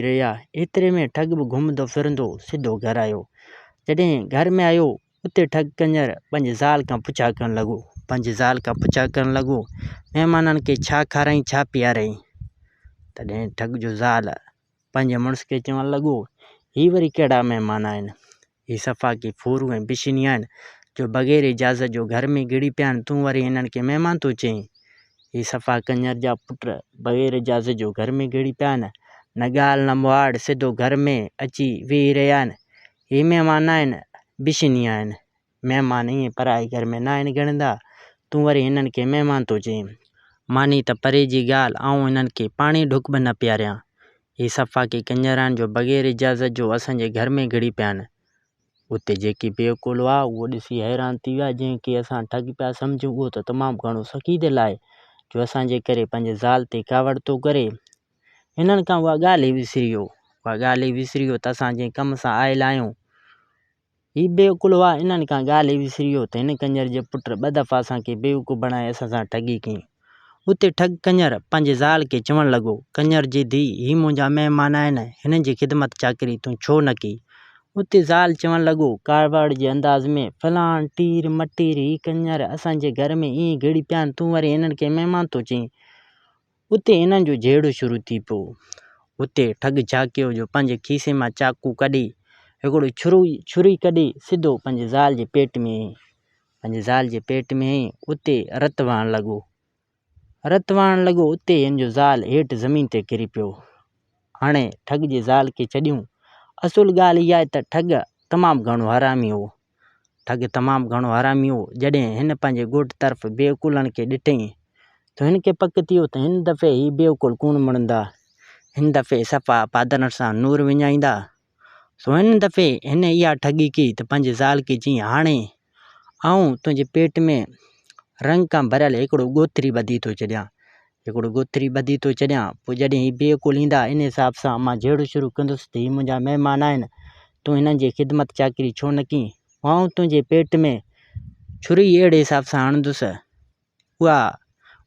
रहिया। एतिरे में ठग बि घुमंदो फिरंदो सिधो घर आयो। जॾहिं घर में आयो, उते ठग कंजर पंहिंजी ज़ाल खां पुछा करणु लॻो, महिमाननि खे छा खाराई, छा पीआरई? तॾहिं ठग जो ज़ाल पंहिंजे मुड़ुस खे चवणु लॻो, हीअ वरी कहिड़ा महिमान आहिनि? हीअ सफ़ा की फूरू ऐं बिशनी आहिनि जो बग़ैर इजाज़त जो घर में घिड़ी पिया आहिनि। तूं वरी हिननि खे महिमान थो चईं? हीअ सफ़ा कंजर जा पुट बग़ैर इजाज़त जो घर में घिड़ी पिया आहिनि, न ॻाल्हि न मुआड़, सिधो घर में अची वेही रहिया आहिनि। हीअ महिमान आहिनि, बिशनी आहिनि। महिमान ईअं पराए घर में न आहिनि ॻणंदा, तूं वरी हिननि खे महिमान थो चईं? मानी त परे जी ॻाल्हि, आउं हिननि खे पाणी ढुक बि न पियारियां। हीअ सफ़ा की कंजर आहिनि जो बग़ैर इजाज़त जो असांजे घर में घिड़ी पिया आहिनि। उते जेकी बेवकुल हुआ उहो ॾिसी हैरान थी विया। जंहिंखे असां ठग पिया सम्झूं उहो त तमामु घणो सख़ी दिलि आहे, जो असांजे करे पंहिंजे ज़ाल ते कावड़ थो करे। हिननि खां उहा ॻाल्हि ई विसरी वियो त असां जंहिं कम सां आयल आहियूं। हीअ बेवकुल हुआ, इन्हनि खां ॻाल्हि ई विसरी वियो त हिन कंजर जे पुट 2 दफ़ा असांखे बेवकूफ़ बणाए असां सां ठगी कई। उते ठग कंजर पंहिंजे ज़ाल खे चवणु लॻो, कंजर जी धीउ, हीअ मुंहिंजा महिमान आहिनि, हिननि जी ख़िदमत चाकरी तूं छो न कई? उते ज़ाल चवणु लॻो कावड़ जे अंदाज़ में, फलाण टीर मटीर, हीअ कंजर असांजे घर में ईअं घिड़ी पिया आहिनि, तूं वरी हिननि खे महिमान थो चईं? उते हिननि जो जहिड़ो शुरू थी पियो। उते ठग छा कयो जो पंहिंजे खीसे मां चाकू कढी, हिकिड़ो छुरी कढी सिधो पंहिंजे ज़ाल जे पेट में हईं। उते रतु वहणु लॻो। उते हिन जो ज़ाल हेठि ज़मीन ते किरी पियो। हाणे ठग जे ज़ाल खे छॾियूं, असुलु ॻाल्हि इहा आहे त ठग तमामु घणो हरामी हो। जॾहिं हिन पंहिंजे ॻोठ तरफ़ बेवकुलनि खे ॾिठईं त हिन खे पक थी वियो त हिन दफ़े हीअ बेवकुल कोन मणंदा, हिन दफ़े सफ़ा पादरनि सां नूर विञाईंदा। सो हिन दफ़े हिन इहा ठगी कई त पंहिंजे ज़ाल खे चईं, हाणे आउं तुंहिंजे पेट में रंग खां भरियल हिकिड़ो ॻोथरी ॿधी थो छॾियां। पोइ जॾहिं हीअ बेवकुल ईंदा, इन हिसाब सां मां जहिड़ो शुरू कंदुसि त हीअ मुंहिंजा महिमान आहिनि, तूं हिननि जी ख़िदमत चाकरी छो न कई? आउं तुंहिंजे पेट में छुरी अहिड़े हिसाब सां हणंदुसि, उहा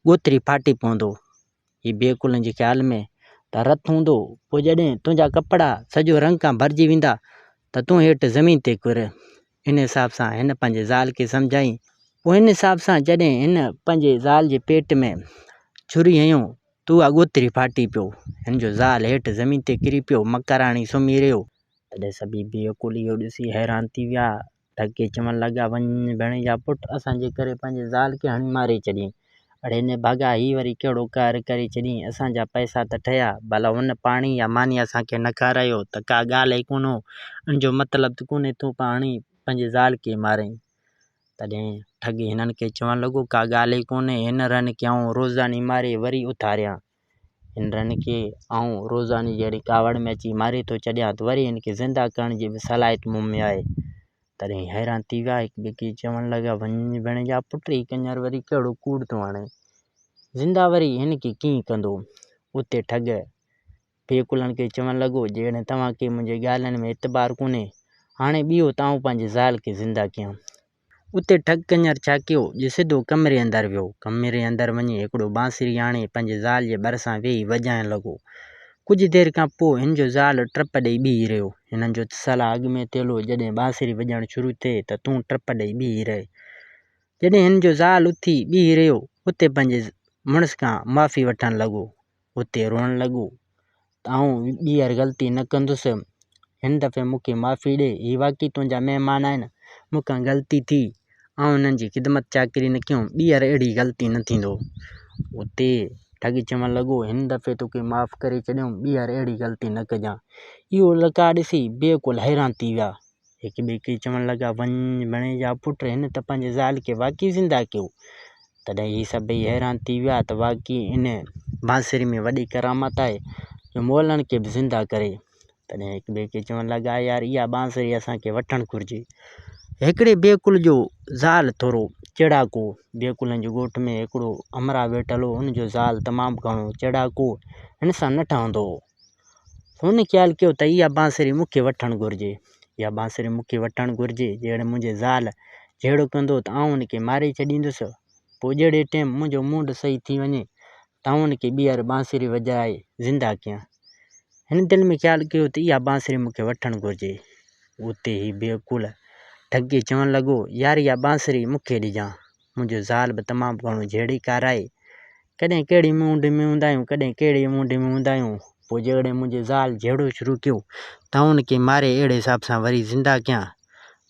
ॻोथरी फाटी पवंदो। हीअ बेवकुलनि जे ख़्याल में त रतु हूंदो। पोइ जॾहिं तुंहिंजा कपिड़ा सॼो रंग खां भरिजी वेंदा त तूं हेठि ज़मीन ते किर। इन हिसाब सां हिन पंहिंजे ज़ाल खे सम्झाईं। पोइ हिन हिसाब सां जॾहिं हिन पंहिंजे ज़ाल जे पेट में छुरी हयूं त उहा ॻोथरी फाटी पियो। हिन जो ज़ाल हेठि ज़मीन ते किरी पियो, मकर हणी सुम्ही रहियो। तॾहिं सभई बेकुल इहो ॾिसी हैरान थी विया। ठॻी चवणु लॻा, वञ भेण जा पुट, असांजे करे पंहिंजे ज़ाल खे हणी मारे चॾियईं। अड़े हिन भाॻा ही वरी कहिड़ो कार करे चॾियईं, असांजा पैसा त ठहिया, भला हुन पाणी या मानी असांखे न खारायो त का ॻाल्हि ई कोन्हो, इन जो मतिलबु त कोन्हे तूं पाणी पंहिंजे ज़ाल खे मारईं। तॾहिं ठॻी हिननि खे चवणु लॻो, का ॻाल्हि ई कोन्हे, हींअरनि खे आऊं रोज़ानी मारे वरी उथारियां, हिननि खे आऊं रोज़ानी जहिड़ी कावड़ में अची मारे थो छॾियां त वरी हिन खे ज़िंदा करण जी बि सलाहियत मूं में आहे। तॾहिं हैरान थी विया, हिक ॿिए खे चवणु लॻा, वञ भेण जा पुट, ही कंजर वरी कहिड़ो कूड़ थो हाणे, ज़िंदा वरी हिन खे कीअं कंदो। उते ठॻ बेकुलनि खे चवणु लॻो, जेकॾहिं तव्हांखे मुंहिंजे ॻाल्हियुनि में एतबार कोन्हे, हाणे ॿियो त आऊं पंहिंजे ज़ाल खे ज़िंदा कयां। उते ठॻ कंजर छा कयो, जे सिधो कमरे अंदरि वियो। कमरे अंदरि वञी हिकिड़ो बांसुरी आणे पंहिंजे ज़ाल जे भरिसां वेही वॼाइणु लॻो। कुझु देरि खां पोइ हिन जो ज़ाल टप ॾेई बीही रहियो। हिननि जो सलाह अॻु में थियलो, जॾहिं बांसुरी वॼणु शुरू थिए त तूं टप ॾेई बीही रहे। जॾहिं हिन जो ज़ाल उथी बीही रहियो, उते पंहिंजे मुड़ुस खां माफ़ी वठणु लॻो। उते रोअणु लॻो त आऊं ॿीहर ग़लती न कंदुसि, हिन दफ़े मूंखे माफ़ी ॾे, ही वाक़ई तुंहिंजा महिमान आहिनि, मूंखां ग़लती थी, आऊं हिननि जी ख़िदमत चाकरी न कयूं, ॿीहर अहिड़ी ग़लती न थींदो। उते ठॻी चवणु लॻो, हिन दफ़े तोखे माफ़ करे छॾियऊं, ॿीहर अहिड़ी ग़लती न कजां। इहो लका ॾिसी बेकुल हैरान थी विया। हिक ॿिए खे चवणु लॻा, वञ भेण जा पुट, हिन त पंहिंजे ज़ाल खे वाक़ई ज़िंदा कयो। तॾहिं ही सभई हैरान थी विया त वाक़ई इन बांसुरी में वॾी करामत आहे जो मुअलनि खे बि ज़िंदा करे। तॾहिं हिक ॿिए खे चवणु लॻा, यार इहा बांसुरी असांखे वठणु घुरिजे। हिकिड़े बेकुल जो ज़ाल थोरो चिड़ाको, बेकुलनि जो ॻोठ में हिकिड़ो अमरा वेठल हो, हुन जो ज़ाल तमामु घणो चिड़ाको, हिन सां न ठहंदो हो। हुन ख़्यालु कयो त इहा बांसुरी मूंखे वठणु घुरिजे, इहा बांसुरी मूंखे वठणु घुरिजे, जहिड़े मुंहिंजे ज़ाल जहिड़ो कंदो त आऊं हुनखे मारे छॾींदुसि, पोइ जहिड़े टाइम मुंहिंजो मूड सही थी वञे त आऊं हुनखे ॿीहर बांसुरी वॼाए ज़िंदा कयां। हिन दिलि में ख़्यालु कयो त इहा बांसुरी मूंखे वठणु घुरिजे। उते ई बेकुल ठॻी चवणु लॻो, यार इहा बांसुरी मूंखे ॾिजां, मुंहिंजो ज़ाल बि तमामु घणो जहिड़ीकार आहे, कॾहिं कहिड़ी मूड में हूंदा आहियूं, कॾहिं कहिड़े मूड में हूंदा आहियूं, पोइ जेकॾहिं मुंहिंजे ज़ाल जहिड़ो शुरू कयो त आऊं हुनखे मारे अहिड़े हिसाब सां वरी ज़िंदा कयां,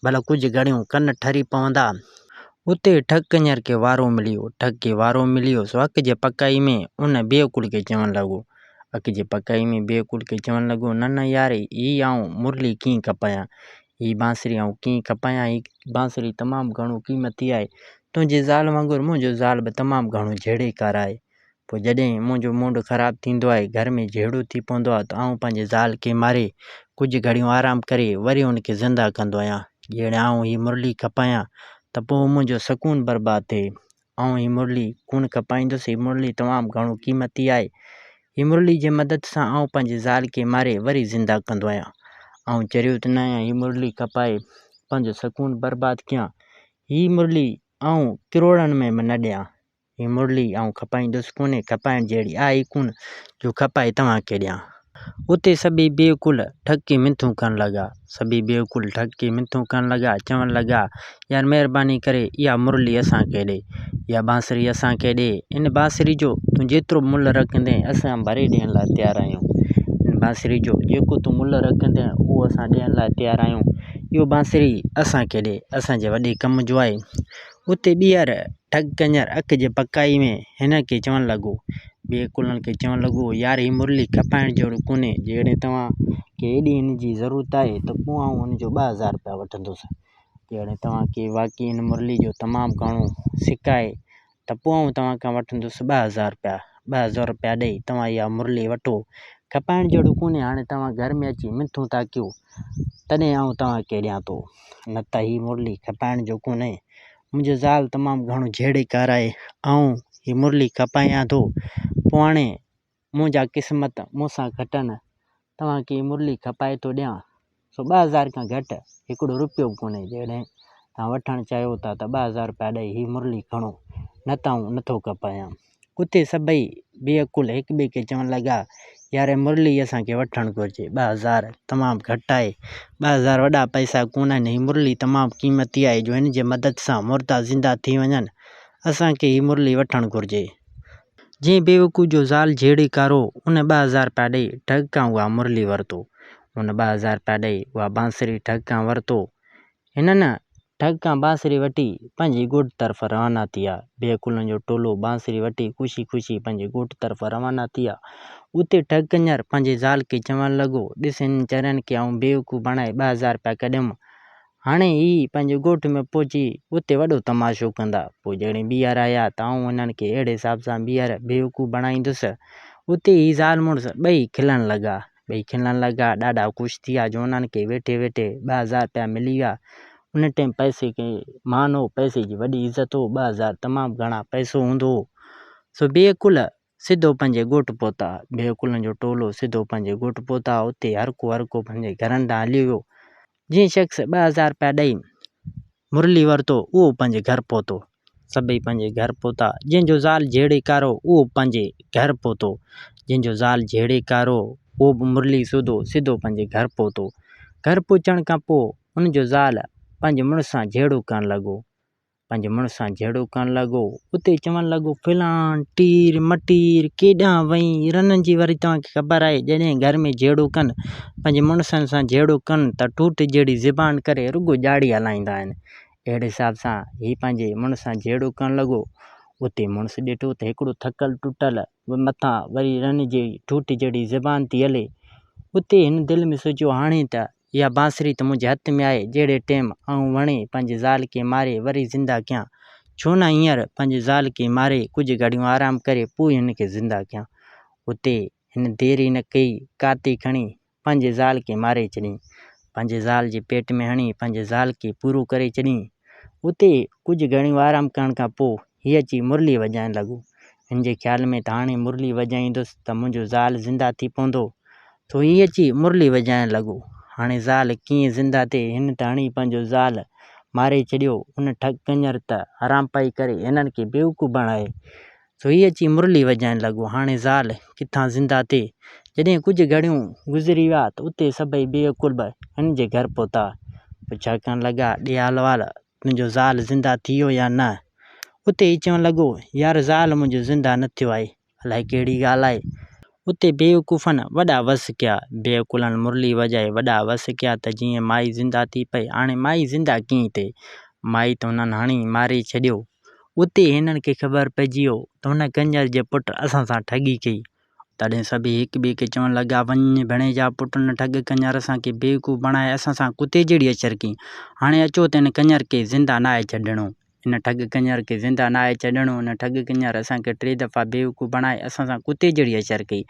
भला कुझु घड़ियूं कन ठरी पवंदा। उते ठॻ कंजर खे वारो मिलियो। ठॻ खे वारो मिलियो सो हक़ जे पकाई में उन बेकुल खे चवणु लॻो। हक़ जे पकाई में बेकुल खे चवणु लॻो, न न यार, ही आऊं मुरली कीअं खपायां, ही बांसुरी आऊं कीअं खपायां, ही बांसुरी तमामु घणो क़ीमती आहे, तुंहिंजे ज़ाल वांगुरु मुंहिंजो ज़ाल बि तमामु घणो जहिड़ेकार आहे। पोइ जॾहिं मुंहिंजो मूड ख़राबु थींदो आहे, घर में जहिड़ो थी पवंदो आहे, त आऊं पंहिंजे ज़ाल खे मारे कुझु घड़ियूं आराम करे वरी हुनखे ज़िंदा कंदो आहियां। जहिड़े आऊं ही मुरली खपायां त पोइ मुंहिंजो सुकून बर्बादु थिए। आऊं ही मुरली कोन खपाईंदुसि, ही मुरली तमामु घणो क़ीमती आहे, ही मुरली जे मदद सां आऊं पंहिंजे ज़ाल खे मारे वरी ज़िंदा कंदो आहियां। आऊं चरियो त न आहियां ही मुरली खपाए पंहिंजो सुकून बर्बादु कयां, ही मुरली आऊं किरोड़नि में बि न ॾियां, ही मुरली आऊं खपाईंदुसि कोन्हे, खपाइण जहिड़ी आहे ई कोन जो खपाए तव्हांखे ॾियां। उते सभई बेकुल ठॻ खे मिंथूं करणु लॻा। सभई बेकुल ठॻ खे मिंथूं करणु लॻा, चवणु लॻा, यार महिरबानी करे इहा मुरली असांखे ॾे, इहा बांसुरी असांखे ॾे, इन बांसुरी जो तूं जेतिरो मुल्ह रखंदे असां भरे ॾियण लाइ तयारु आहियूं। इन बांसुरी जो जेको तूं मुल्ह रखंदे उहो असां ॾियण लाइ तयारु आहियूं। इहो बांसुरी असांखे ॾे, असांजे वॾे कम जो आहे। उते ॿीहर ठॻ कंजर हक़ जे पकाई में हिन खे चवणु लॻो, बेकुलनि खे चवणु लॻो, यार ही मुरली खपाइण जहिड़ो कोन्हे, जेकॾहिं तव्हांखे एॾी हिन जी ज़रूरत आहे त पोइ आऊं हुनजो 2000 रुपया वठंदुसि। जेकॾहिं तव्हांखे वाक़ई हिन मुरली जो तमामु घणो सिक आहे त पोइ आऊं तव्हां खां वठंदुसि 2000 रुपया। 2000 रुपया ॾेई तव्हां इहा मुरली वठो, खपाइण जहिड़ो कोन्हे, हाणे तव्हां घर में अची मिंथूं था कयो तॾहिं आऊं तव्हांखे ॾियां थो, न त ही मुरली खपाइण जो कोन्हे। मुंहिंजो ज़ाल तमामु घणो जहिड़ेकार आहे, आऊं ही मुरली खपायां थो, पोइ हाणे मुंहिंजा क़िस्मत मूंसां घटनि, तव्हांखे ही मुरली खपाए थो ॾियां, सो 2000 खां घटि हिकिड़ो रुपियो बि कोन्हे। जॾहिं तव्हां वठणु चाहियो था त 2000 रुपया ॾेई ही मुरली खणो, न त आऊं नथो खपायां। उते सभई बेकुल हिक ॿिए खे चवणु लॻा, यार मुरली असांखे वठणु घुरिजे, 2000 तमामु घटि आहे, 2000 वॾा पैसा कोन आहिनि, ही मुरली तमामु क़ीमती आहे जो हिन जे मदद सां मुर्दा ज़िंदा थी वञनि, असांखे ही मुरली वठणु घुरिजे। जंहिं बेवकूफ़ जो ज़ाल जहिड़ेकार हो, उन 2000 रुपया ॾेई ठॻ खां उहा मुरली वरितो। हुन 2000 रुपया ॾेई उहा बांसुरी ठग खां वरितो। हिननि ठग खां बांसुरी वठी पंहिंजे ॻोठ तरफ़ रवाना थी विया। ॿिए कुलनि जो टोलो बांसुरी वठी ख़ुशी ख़ुशी पंहिंजे ॻोठ तरफ़ रवाना थी विया। उते ठग कंजर पंहिंजे ज़ाल खे चवणु लॻो, ॾिस हिन चरनि खे आऊं बेवकूफ़ बणाए 2000 रुपया कढियमि, हाणे ही पंहिंजे ॻोठ में पहुची उते वॾो तमाशो कंदा। पोइ जॾहिं ॿीहर आया त आऊं हिननि खे अहिड़े हिसाब सां ॿीहर बेवकूफ़ बणाईंदुसि। उते ही ज़ाल मुड़ुस ॿई खिलण लॻा। ॾाढा ख़ुशि थी विया जो उन्हनि खे वेठे वेठे 2000 रुपया मिली विया। उन टाइम पैसे खे मान हो, पैसे जी वॾी इज़त हो। 2000 तमामु घणा पैसो हूंदो हो। सो ॿिए कुल सिधो पंहिंजे ॻोठ पहुता। ॿिए कुलनि जो टोलो सिधो पंहिंजे ॻोठ पहुता। उते हर को पंहिंजे घरनि ॾांहुं हली वियो। जीअं शख़्स 2000 रुपया ॾेई मुरली वरितो उहो पंहिंजे घर पहुतो। सभई पंहिंजे घर पहुता। जंहिंजो ज़ाल जहिड़ेकारो उहो पंहिंजे घर पहुतो। जंहिंजो ज़ाल जहिड़ेकारो उहो बि मुरली सिधो पंहिंजे घर पहुतो। घर पहुचण खां पोइ उनजो ज़ाल पंहिंजे मुड़ुस सां जहिड़ो करणु लॻो। उते चवणु लॻो, फिलान टीर मटीर केॾां वई रननि जी। वरी तव्हांखे ख़बर आहे जॾहिं घर में जहिड़ो कनि, पंहिंजे मुड़ुसनि सां जहिड़ो कनि त ठूठ जहिड़ी ज़बान करे रुॻो ॼाड़ी हलाईंदा आहिनि। अहिड़े हिसाब सां ही पंहिंजे मुड़ुस सां जहिड़ो करणु लॻो। उते मुड़ुस ॾिठो त हिकिड़ो थकल टुटल मथां वरी रन जी ठूठ जहिड़ी ज़बान थी हले। उते हिन दिलि में सोचियो, हाणे त इहा बांसुरी त मुंहिंजे हथ में आहे, जहिड़े टाइम आऊं वणे पंहिंजे ज़ाल खे मारे वरी ज़िंदा कयां, छो न हींअर पंहिंजे ज़ाल खे मारे कुझु घड़ियूं आराम करे पोइ हिन खे ज़िंदा कयां। उते हिन देरी न कई, काती खणी पंहिंजे ज़ाल खे मारे छॾियईं। पंहिंजे ज़ाल जे पेट में हणी पंहिंजे ज़ाल खे पूरो करे छॾियईं। उते कुझु घड़ियूं आराम करण खां पोइ हीअ अची मुरली वॼाइणु लॻो। हिन जे ख़्याल में त हाणे मुरली वॼाईंदुसि त मुंहिंजो ज़ाल ज़िंदा थी पवंदो। तो हीअ अची मुरली वॼाइणु लॻो। हाणे ज़ाल कीअं ज़िंदा थिए, हिन त हणी पंहिंजो ज़ाल मारे छॾियो। उन ठग कंजर त हराम पाई करे हिननि खे बेवकूफ़ बणाए। सो हीअ अची मुरली वॼाइणु लॻो। हाणे ज़ाल किथां ज़िंदा थिए। जॾहिं कुझु घड़ियूं गुज़री विया त उते सभई बेवकूफ़ हिन जे घर पहुता। पुछा करणु लॻा, ॾे हाल वाल तुंहिंजो ज़ाल ज़िंदा थी वियो या न। उते ही चवणु लॻो, यार ज़ाल मुंहिंजो ज़िंदा न थियो आहे, अलाए कहिड़ी ॻाल्हि आहे। उते बेवकूफ़नि वॾा वस कया। बेकुलनि मुरली वॼाए वॾा वस कया त जीअं माई ज़िंदा थी पई, हाणे माई ज़िंदा कीअं थिए, माई त हुननि हणी मारे छॾियो। उते हिननि खे ख़बर पइजी वियो त हुन कंजर जे पुट असां सां ठगी कई। तॾहिं सभई हिक ॿिए खे चवणु लॻा, वञ भेणे जा पुट न ठग कंजर असांखे बेवकूफ़ बणाए असां सां कुते जहिड़ी अचर कई। हाणे अचो त हिन कंजर खे ज़िंदा न आहे छॾिणो। हिन ठग कंजर खे ज़िंदा न आहे छॾिणो। हिन ठग कंजर असांखे 3 दफ़ा बेवकूफ़ बणाए असां सां कुते जहिड़ी अचर कई।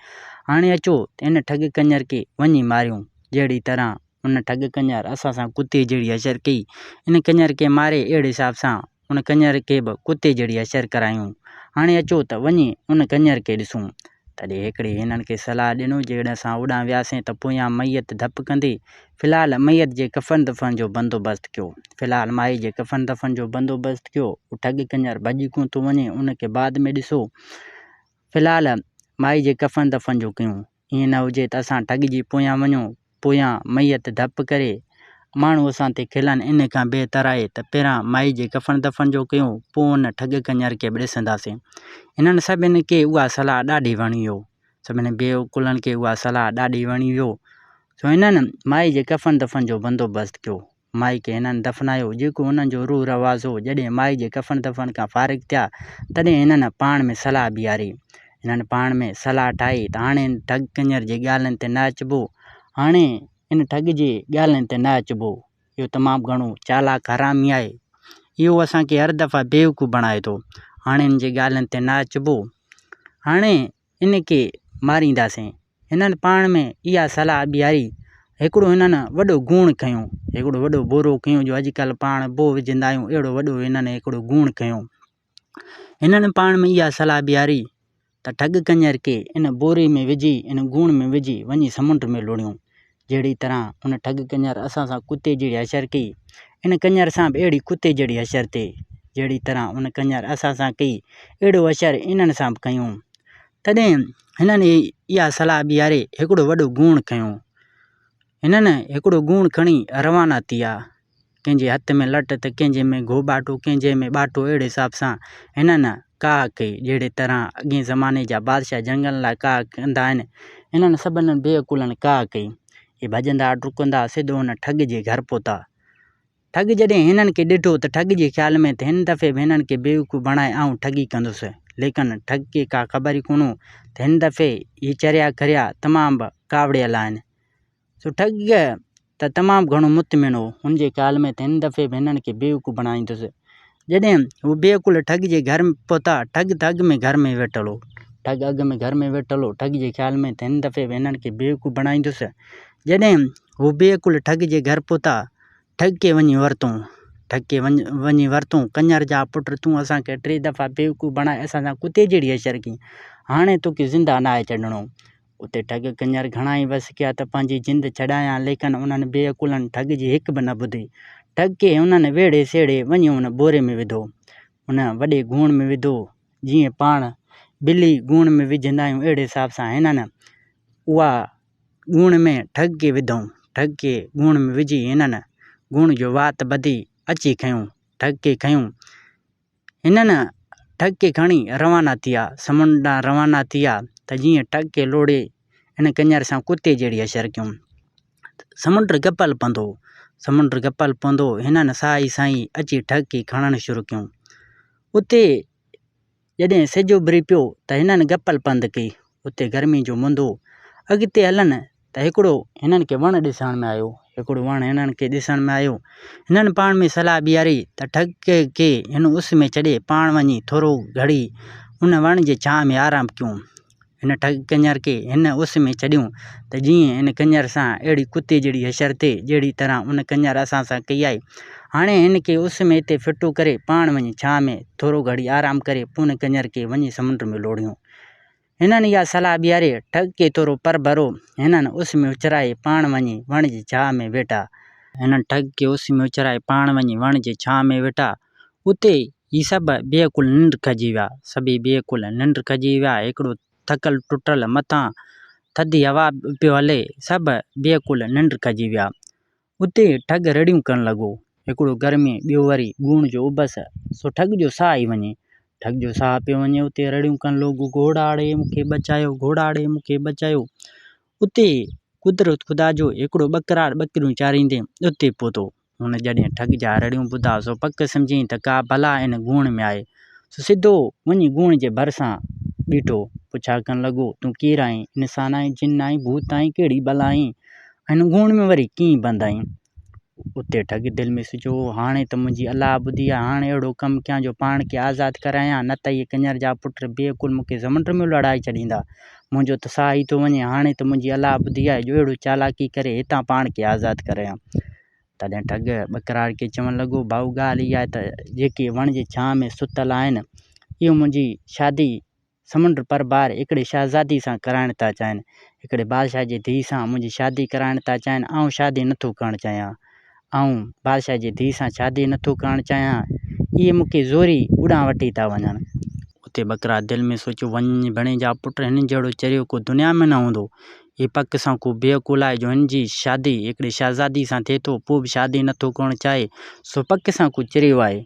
हाणे अचो त हिन ठग कंजर खे वञी मारियूं। जहिड़ी तरह उन ठग कंजर असां सां कुते जहिड़ी अचर कई, इन कंजर खे मारे अहिड़े हिसाब सां उन कंजर खे बि कुते जहिड़ी अचर करायूं। हाणे अचो त वञी उन कंजर खे ॾिसूं। तॾहिं हिकिड़े हिननि खे सलाह ॾिनो, जेकॾहिं असां होॾां वियासीं त पोयां मैयत धप कंदी। फ़िलहालु मैयत जे कफ़न दफ़न जो बंदोबस्तु कयो। फ़िलहालु माई जे कफ़न दफ़न जो बंदोबस्तु कयो। ठग कंजर भॼी कोन थो वञे, उनखे बाद में ॾिसो। फ़िलहालु माई जे कफ़न दफ़न जो कयूं। ईअं न हुजे त असां ठग जी पोयां वञूं, पोयां मैयत धप करे माण्हू असां ते खिलनि। इन खां बहितर आहे त पहिरां माई जे कफ़न दफ़न जो कयूं, पोइ उन ठग कंजर खे बि ॾिसंदासीं। हिननि सभिनी खे उहा सलाह ॾाढी वणी वियो। सभिनी बेवकुलनि खे उहा सलाह ॾाढी वणी वियो। सो हिननि माई जे कफ़न दफ़न जो बंदोबस्तु कयो। माई खे हिननि दफ़नायो। जेको हुननि जो रूह रवाज़ हो, जॾहिं माई जे कफ़न दफ़न खां फ़ारिग़ थिया तॾहिं हिननि पाण में सलाह बीहारी। हिननि पाण में सलाह ठाही त हाणे हिन ठग कंजर जी ॻाल्हियुनि ते न अचिबो। हाणे इन ठग जी ॻाल्हियुनि ते न अचिबो। इहो तमामु घणो चालाक हरामी आहे। इहो असांखे हर दफ़ा बेवकूफ़ बणाए थो। हाणे हिन जी ॻाल्हियुनि ते न अचिबो। हाणे इन खे मारींदासीं। हिननि पाण में इहा सलाह बीहारी। हिकिड़ो हिननि वॾो गुण खयों, हिकिड़ो वॾो बोरो खयों जो अॼुकल्ह पाण बो विझंदा आहियूं, अहिड़ो वॾो हिननि हिकिड़ो गुण खयों। हिननि पाण में इहा सलाह बीहारी त ठग कंजर खे इन बोरे में विझी, इन गुण में विझी वञी समुंड में लोड़ियूं। जहिड़ी तरह उन ठग कंजर असां सां कुते जहिड़ी अचर कई, इन कंजर सां बि अहिड़ी कुते जहिड़ी अचर थिए। जहिड़ी तरह उन कंजर असां सां कई, अहिड़ो अचर इन्हनि सां बि कयूं। तॾहिं हिननि इहा सलाह बीहारे हिकिड़ो वॾो गुण खयों। हिननि हिकिड़ो गुण खणी रवाना थी विया। कंहिंजे हथ में लट त कंहिंजे में घोॿाटो, कंहिंजे में ॿाटो। अहिड़े हिसाब सां हिननि काह कई। जहिड़े तरह अॻे ज़माने जा बादशाह जंगल लाइ काह कंदा आहिनि, हिननि सभिनी बेकुलनि काह कई। ये भॼंदा डुकंदा सिधो हुन ठग जे घर पहुता। ठग जॾहिं हिननि खे ॾिठो त ठग जे ख़्याल में त हिन दफ़े बि हिननि खे बेवकूफ़ बणाए आऊं ठगी कंदुसि, लेकिन ठग खे का ख़बर ई कोन्हो त हिन दफ़े ये चरिया करिया तमामु कावड़ियल आहिनि। सो ठग त तमामु घणो मुतमिन हो हुनजे ख़्याल में त हिन दफ़े बि हिननि खे बेवकूफ़ बणाईंदुसि। जॾहिं हू बेकुल ठग जे घर में पहुता, ठग त अॻ में घर में वेठल हो, ठग अॻ में घर में वेठल हो, ठग जे ख़्याल में त हिन दफ़े बि हिननि खे बेवकूफ़ बणाईंदुसि। जॾहिं हू बेकुल ठग जे घर पहुता, ठग खे वञी वरितऊं कंजर जा पुट तूं असांखे 3 दफ़ा बेवकूफ़ बणाए असां सां कुते जहिड़ी अशर कई, हाणे तोखे ज़िंदा नाहे छॾिणो। उते ठग कंजर घणा ई वस कया त पंहिंजी जिंद छॾायां, लेकिन उन्हनि बेअकुलनि ठग जी हिकु बि न ॿुधी। ठग खे उन्हनि वेड़े सेड़े वञी हुन बोरे में विधो, हुन वॾे घूण में विधो, जीअं पाण ॿिली घूण में विझंदा आहियूं अहिड़े हिसाब सां हिननि उहा घूण में ठग खे विधऊं। ठग खे घूण में विझी हिननि घूण जो वात ॿधी अची खयूं, ठग खे खयूं। हिननि ठग खे खणी रवाना थिया, समुंड ॾांहुं रवाना थिया त जीअं ठग खे लोड़े हिन कंजर सां कुते जहिड़ी अशर कयूं। समुंड गपल पवंदो हिननि साईं अची ठग खे खणणु शुरू कयूं। उते जॾहिं सिज उभरी पियो त हिननि गपल पंधु कई, उते गर्मी जो मुंदो अॻिते हलनि त हिकिड़ो हिननि खे वणु ॾिसण में आयो, हिननि पाण में सलाह ॿीहारी त ठग खे हिन उस में छॾे पाण वञी थोरो घड़ी हुन वण जे छांव में आराम कयूं। हिन ठग कंजर खे हिन उस में छॾियूं त जीअं हिन कंजर सां अहिड़ी कुते जहिड़ी हशर थिए जहिड़ी तरह उन कंजर असां सां कई आहे। हाणे हिन खे उस में हिते फिटो करे पाण वञी छांव में थोरो घड़ी आराम करे पोइ हुन कंजर खे वञी समुंड में लोड़ियूं। हिननि इहा सलाह ॿीहारे ठग खे थोरो पर भरो हिननि उस में उछराए पाण वञी वण जी छांव में वेठा। हिननि ठग खे उस में उछराए पाण वञी वण जे छांव में वेठा। उते ही सभु बेकुल निंड खजी विया, हिकिड़ो थकल टुटल मथां थधी हवा पियो हले, सभु बेकुल निंड खजी विया। उते ठग रड़ियूं करणु लॻो, हिकिड़ो गर्मी ॿियो वरी गुण जो उबस, सो ठग जो साह ई वञे, पियो वञे। उते रड़ियूं करणु लॻो, घोड़ाड़े मूंखे बचायो। उते कुदरत ख़ुदा जो हिकिड़ो ॿकराड़ ॿकरियूं चारींदे उते पहुतो। हुन जॾहिं ठग जा रड़ियूं ॿुधा सो पक सम्झी त का भला इन गुण में आहे, सो सिधो वञी गुण जे भरिसां बीठो, पुछा करणु लॻो तूं केरु आहीं, इंसान आहीं, जिन आहीं, भूत आहीं, कहिड़ी बला आहीं, हिन गुण में वरी कीअं बंदि आहीं। उते ठग दिलि में सोचियो, हाणे त मुंहिंजी अलाह ॿुधी आहे, हाणे अहिड़ो कमु कयां जो पाण खे आज़ादु करायां, न त इहे कंजर जा पुट बेकुल मूंखे समुंड में लड़ाए छॾींदा, मुंहिंजो त साह ई थो वञे। हाणे त मुंहिंजी अलाह ॿुधी आहे जो अहिड़ो चालाकी करे हितां पाण खे आज़ादु करायां। तॾहिं ठग ॿकराड़ खे चवणु लॻो, भाऊ ॻाल्हि इहा आहे त जेके वण जे छांव में सुतल आहिनि इहो मुंहिंजी शादी समुंड पर बार हिकिड़े शहज़ादी सां कराइण था चाहिनि, हिकिड़े बादशाह जी धीउ सां मुंहिंजी शादी कराइण था चाहिनि। ऐं शादी नथो करणु चाहियां, बादशाह जी धीउ सां शादी नथो करणु चाहियां, इहे मूंखे ज़ोरी उॾां वठी था वञनि। उते ॿकरा दिलि में सोचियो, वञ भेणे जा पुट, हिन जहिड़ो चरियो को दुनिया में न हूंदो, हे पक सां को बेकुल आहे जो हिन जी शादी हिकिड़ी शहज़ादी सां थिए थो, पोइ बि शादी नथो करणु चाहे, सो पक सां को चरियो आहे।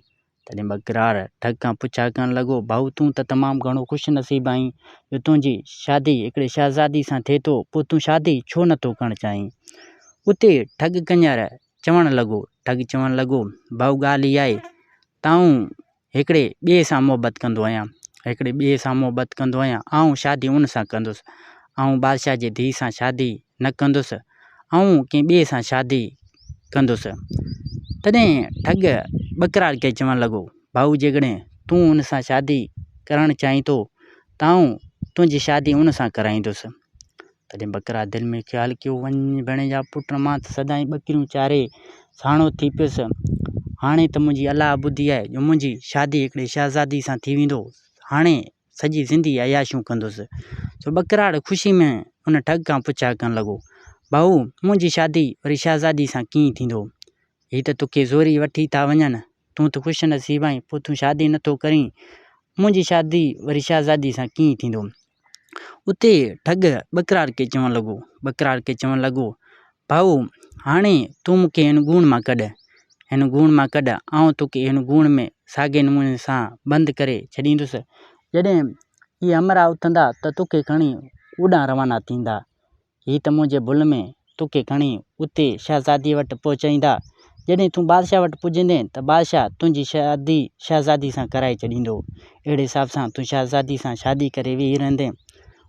तॾहिं ॿकराड़ ठग खां पुछा करणु लॻो, भाऊ तूं त तमामु घणो ख़ुशि नसीबु आहीं जो तुंहिंजी शादी हिकिड़े शहज़ादी सां थिए थो, पोइ तूं शादी छो नथो करणु चाहीं। उते ठग चवणु लॻो, भाऊ ॻाल्हि इहा आहे, ताऊं हिकिड़े ॿिए सां मोहबत कंदो आहियां, ऐं शादी उन सां कंदुसि, ऐं बादशाह जी धीउ सां शादी न कंदुसि, ऐं कंहिं ॿिए सां शादी कंदुसि। तॾहिं ठग ॿकराड़ खे चवणु लॻो, भाऊ जेकॾहिं तूं उन सां शादी करणु चाहीं थो त तुंहिंजी शादी उन सां कराईंदुसि। तॾहिं ॿकरा दिलि में ख़्यालु कयो, वञ भेणे जा पुट, मां त सदाईं ॿकरियूं चारे साणो थी पियुसि, हाणे त मुंहिंजी अलाह ॿुधी आहे जो मुंहिंजी शादी हिकिड़ी शहज़ादी सां थी वेंदो, हाणे सॼी ज़िंदगी अयाशियूं कंदुसि। सो ॿकराड़ ख़ुशी में हुन ठग खां पुछा करणु लॻो, भाऊ मुंहिंजी शादी वरी शहज़ादी सां कीअं थींदो, हीअ त तोखे ज़ोरी वठी था वञनि, तूं त ख़ुशि नसीबु आहीं, पोइ तूं शादी नथो करीं, मुंहिंजी शादी वरी शहज़ादी सां कीअं थींदो। उते ठग ॿकराड़ खे चवणु लॻो, भाऊ हाणे तूं मूंखे हिन गुण मां कढ, ऐं तोखे हिन गुण में साॻे नमूने सां बंदि करे छॾींदुसि। जॾहिं इहे हमरा उथंदा त तोखे खणी उॾां रवाना थींदा, हीअ त मुंहिंजे भुल में तोखे खणी उते शहज़ादीअ वटि पहुचाईंदा। जॾहिं तूं बादशाह वटि पुॼंदे त बादशाह तुंहिंजी शादी शहज़ादी सां कराए छॾींदो। अहिड़े हिसाब सां तूं शहज़ादी सां शादी करे वेही रहंदे।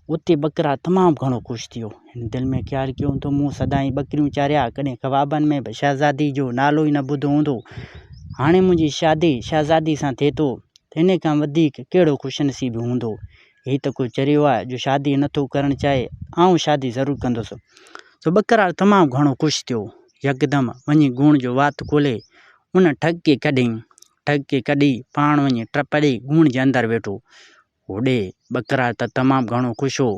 उते बकरा तमामु घणो ख़ुशि थियो। हिन दिलि में ख़्यालु कयो हूंदो मूं सदाईं ॿकरियूं चारिया, कॾहिं ख़्वाबनि में बि शहज़ादी जो नालो ई न ॿुधो हूंदो। हाणे मुंहिंजी शादी शहज़ादी सां थिए थो त हिन खां वधीक कहिड़ो ख़ुशनसीबु हूंदो। हीअ त को चरियो आहे जो शादी नथो करणु चाहे, आउं शादी ज़रूरु कंदुसि। सो बकरा तमामु घणो ख़ुशि थियो। यकदमि वञी गूण जो वात खोले उन ठग खे कढी पाण वञी टप ॾेई गूण जे अंदरि वेठो। होॾे बकरार त तमामु घणो ख़ुशि हो।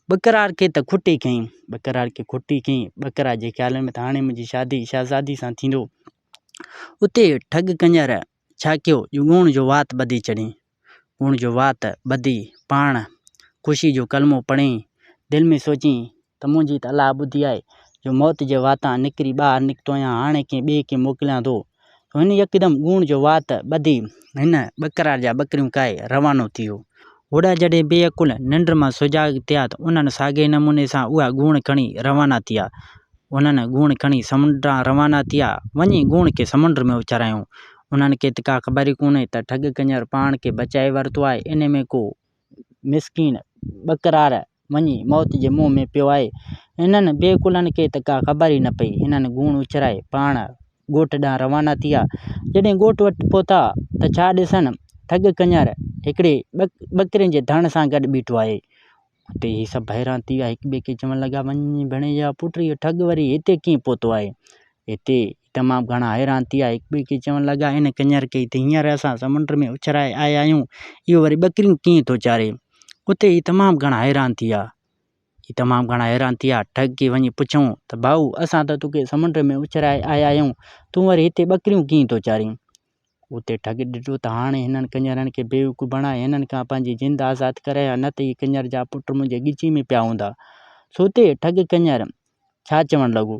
बकरार खे त खुटी खईं। बकरा जे ख़्याल में त हाणे मुंहिंजी शादी शहज़ादी सां थींदो। उते ठग कंजर छा कयो जो गूण जो वात ॿधी छॾियईं। गूण जो वात ॿधी पाण ख़ुशी जो कलमो पढ़ियईं। दिलि में सोचीं त मुंहिंजी त अलाह ॿुधी आहे जो मौत जे वातां निकिरी ॿाहिरि निकितो आहियां, हाणे कंहिं ॿिए खे मोकिलियां थो। हिन यकदमि गूण जो वात ॿधी हिन बकरार जा ॿकरियूं काए रवानो थी वियो। होॾा जॾहिं बेअकुल निंड मां सुजाॻ थिया त उन्हनि साॻे नमूने सां उहा गूण खणी रवाना थिया। उन्हनि गूण खणी समुंड रवाना थिया। वञी गूण खे समुंड में उछरायूं। उन्हनि खे त का ख़बर ई कोन्हे त ठग कंजर पाण खे बचाए वरितो आहे, इन में को मिसकीन बकरार वञी मौत जे मुंहं में पियो आहे। हिननि बेकुलनि खे त का ख़बर ई न पई। हिननि गूण उछराए पाण ॻोठ ॾांहुं रवाना थिया। जॾहिं ॻोठ वटि पहुता त छा ॾिसनि ठग कंजर हिकिड़े ॿकरियुनि जे धण सां गॾु बीठो आहे। उते ही सभु हैरान थी विया, हिक ॿिए खे चवणु लॻा वञी भेणे जा पुट इहो ठग वरी हिते कीअं पहुतो आहे। हिते तमामु घणा हैरान थी विया, हिक ॿिए खे चवणु लॻा हिन कंजर खे त हींअर असां समुंड में उछराए आया आहियूं, इहो वरी ॿकरियूं कीअं थो चारे। उते ही तमामु घणा हैरान थी विया। ठग खे वञी पुछऊं त भाऊ असां त तोखे समुंड में उछराए आया आहियूं, तूं वरी हिते ॿकरियूं कीअं थो चारीं। उते ठग ॾिठो त हाणे हिननि कंजरनि खे बेवकूफ़ बणाए हिननि खां पंहिंजी जिंद आज़ादु कराया, न त ही कंजर जा पुट मुंहिंजे ॻिची में पिया हूंदा। सो उते ठग कंजर छा चवणु लॻो,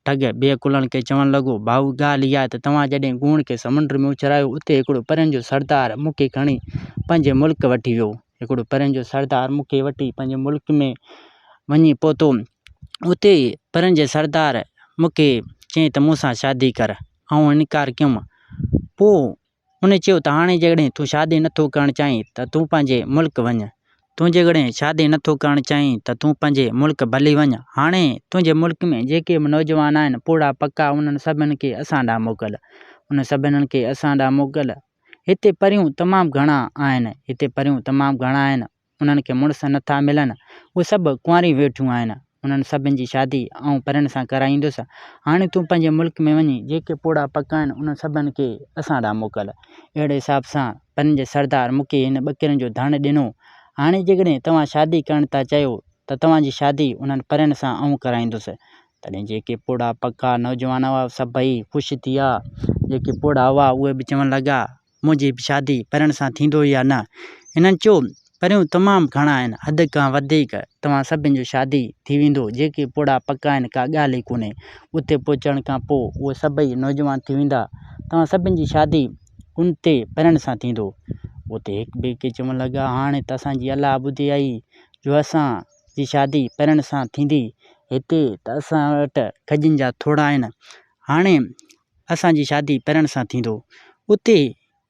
ठग बेअकुलनि खे चवणु लॻो भाऊ ॻाल्हि इहा आहे त तव्हां जॾहिं गूण खे समुंड में उछरायो, उते हिकिड़ो परियुनि जो सरदार मूंखे खणी पंहिंजे मुल्क वठी वियो। हिकिड़ो परियुनि जो सरदार मूंखे वठी पंहिंजे मुल्क में वञी पहुतो। उते परियुनि जे सरदार मूंखे चयईं त मूंसां शादी कर। आउं इनकार कयुमि। पोइ उन चयो त हाणे जॾहिं तूं शादी नथो करणु चाहीं त तूं पंहिंजे मुल्क वञ। तूं जॾहिं शादी नथो करणु चाहीं त तूं पंहिंजे मुल्क भली वञ। हाणे तुंहिंजे मुल्क में जेके बि नौजवान आहिनि पोड़ा पका, उन्हनि सभिनि खे असां ॾांहुं मोकिल। हिते परियूं तमामु घणा आहिनि। उन्हनि खे मुड़ुस नथा मिलनि, उहे सभु कुंवारियूं वेठियूं आहिनि। उन्हनि सभिनि जी शादी आउं परियुनि सां कराईंदुसि। हाणे तूं पंहिंजे मुल्क में वञी जेके पोड़ा पका आहिनि उन्हनि सभिनि खे असां ॾांहुं मोकिल। अहिड़े हिसाब सां परियुनि जे सरदार मूंखे हिन ॿकरियुनि जो धण ॾिनो। हाणे जेकॾहिं तव्हां शादी करणु था चाहियो त तव्हांजी शादी उन्हनि परियुनि सां आउं कराईंदुसि। तॾहिं जेके पोड़ा पका नौजवान हुआ सभई ख़ुशि थी विया। जेके पोड़ा हुआ उहे बि चवणु लॻा मुंहिंजी बि शादी परियुनि सां थींदो या न। हिननि चयो परियूं तमामु घणा आहिनि, हद खां वधीक तव्हां सभिनि जो शादी थी वेंदो। जेके पोड़ा पका आहिनि का ॻाल्हि ई कोन्हे। उते पहुचण खां पोइ उहे सभई नौजवान थी वेंदा। तव्हां सभिनि जी शादी उते परियुनि सां थींदो। उते हिक ॿिए खे चवणु लॻा हाणे त असांजी अलाह ॿुधी आई जो असांजी शादी परियुनि सां थींदी। हिते त असां वटि खजिनि जा थोड़ा आहिनि, हाणे असांजी शादी परियुनि सां थींदो। उते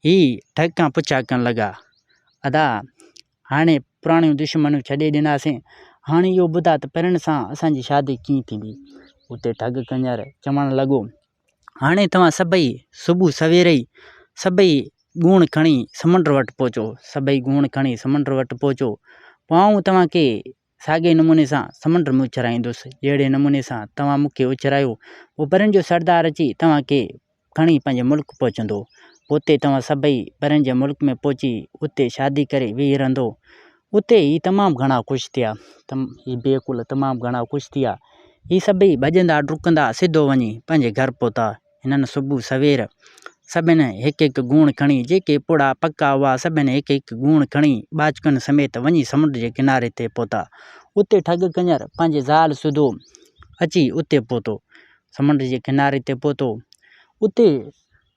ही ठग खां पुछा करणु लॻा अदा हाणे पुराणियूं दुश्मनियूं छॾे ॾिनासीं, हाणे इहो ॿुधा त परियुनि सां असांजी शादी कीअं थींदी। उते ठग कंजर चवणु लॻो हाणे तव्हां सभई सुबुह सवेर ई सभई गूण खणी समुंड वटि पहुचो। पोइ आउं तव्हांखे साॻे नमूने सां समुंड में उछराईंदुसि। जहिड़े नमूने सां तव्हां मूंखे उछरायो, पोइ परियुनि जो सरदार अची तव्हांखे खणी पंहिंजे मुल्क पहुचंदो। उते तव्हां सभई परियुनि जे मुल्क में पहुची उते शादी करे वेही रहंदो। उते ही तमामु घणा ख़ुशि थिया। ही बेकुल तमामु घणा ख़ुशि थिया। ही सभई भॼंदा डुकंदा सिधो वञी पंहिंजे घर पहुता। हिननि सुबुह सवेर सभिनि हिकु हिकु गूण खणी, जेके पोड़ा पका हुआ सभिनि हिकु हिकु गूण खणी बाचकनि समेत वञी समुंड जे किनारे ते पहुता। उते ठग कंजर पंहिंजे ज़ाल सुधो अची उते पहुतो, समुंड जे किनारे ते पहुतो। उते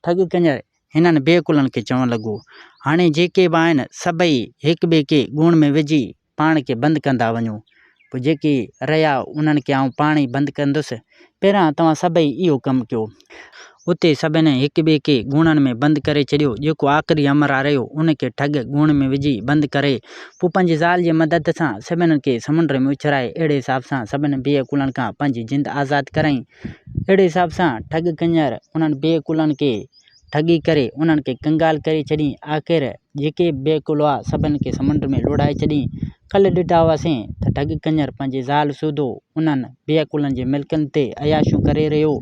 ठग कंजर हिननि बेकुलनि खे चवणु लॻो हाणे जेके बि आहिनि सभई हिक ॿिए खे गूण में विझी पाण खे बंदि कंदा वञो। पोइ जेके रहिया उन्हनि खे आउं पाण ई बंदि कंदुसि। पहिरां तव्हां सभई इहो कमु कयो। उते सभिनी हिक ॿिए खे ॻूणनि में बंदि करे छॾियो। जेको आख़िरी अमरा रहियो उनखे ठग ॻूण में विझी बंदि करे पोइ पंहिंजे ज़ाल जी मदद सां सभिनीनि खे समुंड में उछराए अहिड़े हिसाब सां सभिनी बेकुलनि खां पंहिंजी जिंद आज़ादु कराई। अहिड़े हिसाब सां ठग कंजर उन्हनि बेकुलनि खे ठगी करे उन्हनि खे कंगाल करे छॾी। आख़िर जेके बेकुल हुआ सभिनि खे समुंड में लोड़ाए छॾी। कल्ह ॾिठा हुआसीं त ठग कंजर पंहिंजे ज़ाल सूधो उन्हनि बेकुलनि जे मिल्कनि ते अयाशूं करे रहियो।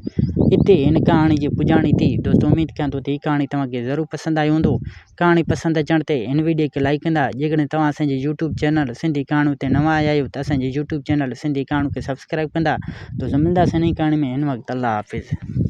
हिते हिन कहाणी जी पुॼाणी थी। दोस्तों उम्मीद कयां थो त हीअ कहाणी तव्हांखे ज़रूरु पसंदि आई हूंदो। कहाणी पसंदि अचण ते हिन वीडियो खे लाइक कंदा। जेकॾहिं तव्हां असांजे यूट्यूब चैनल सिंधी कहाणियूं ते नवां आया आहियो त असांजे यूट्यूब चैनल सिंधी कहाणियूं खे सब्सक्राइब कंदा। दोस्तों मिलंदासीं नई कहाणी में। हिन वक़्तु अल्लाह हाफ़िज़।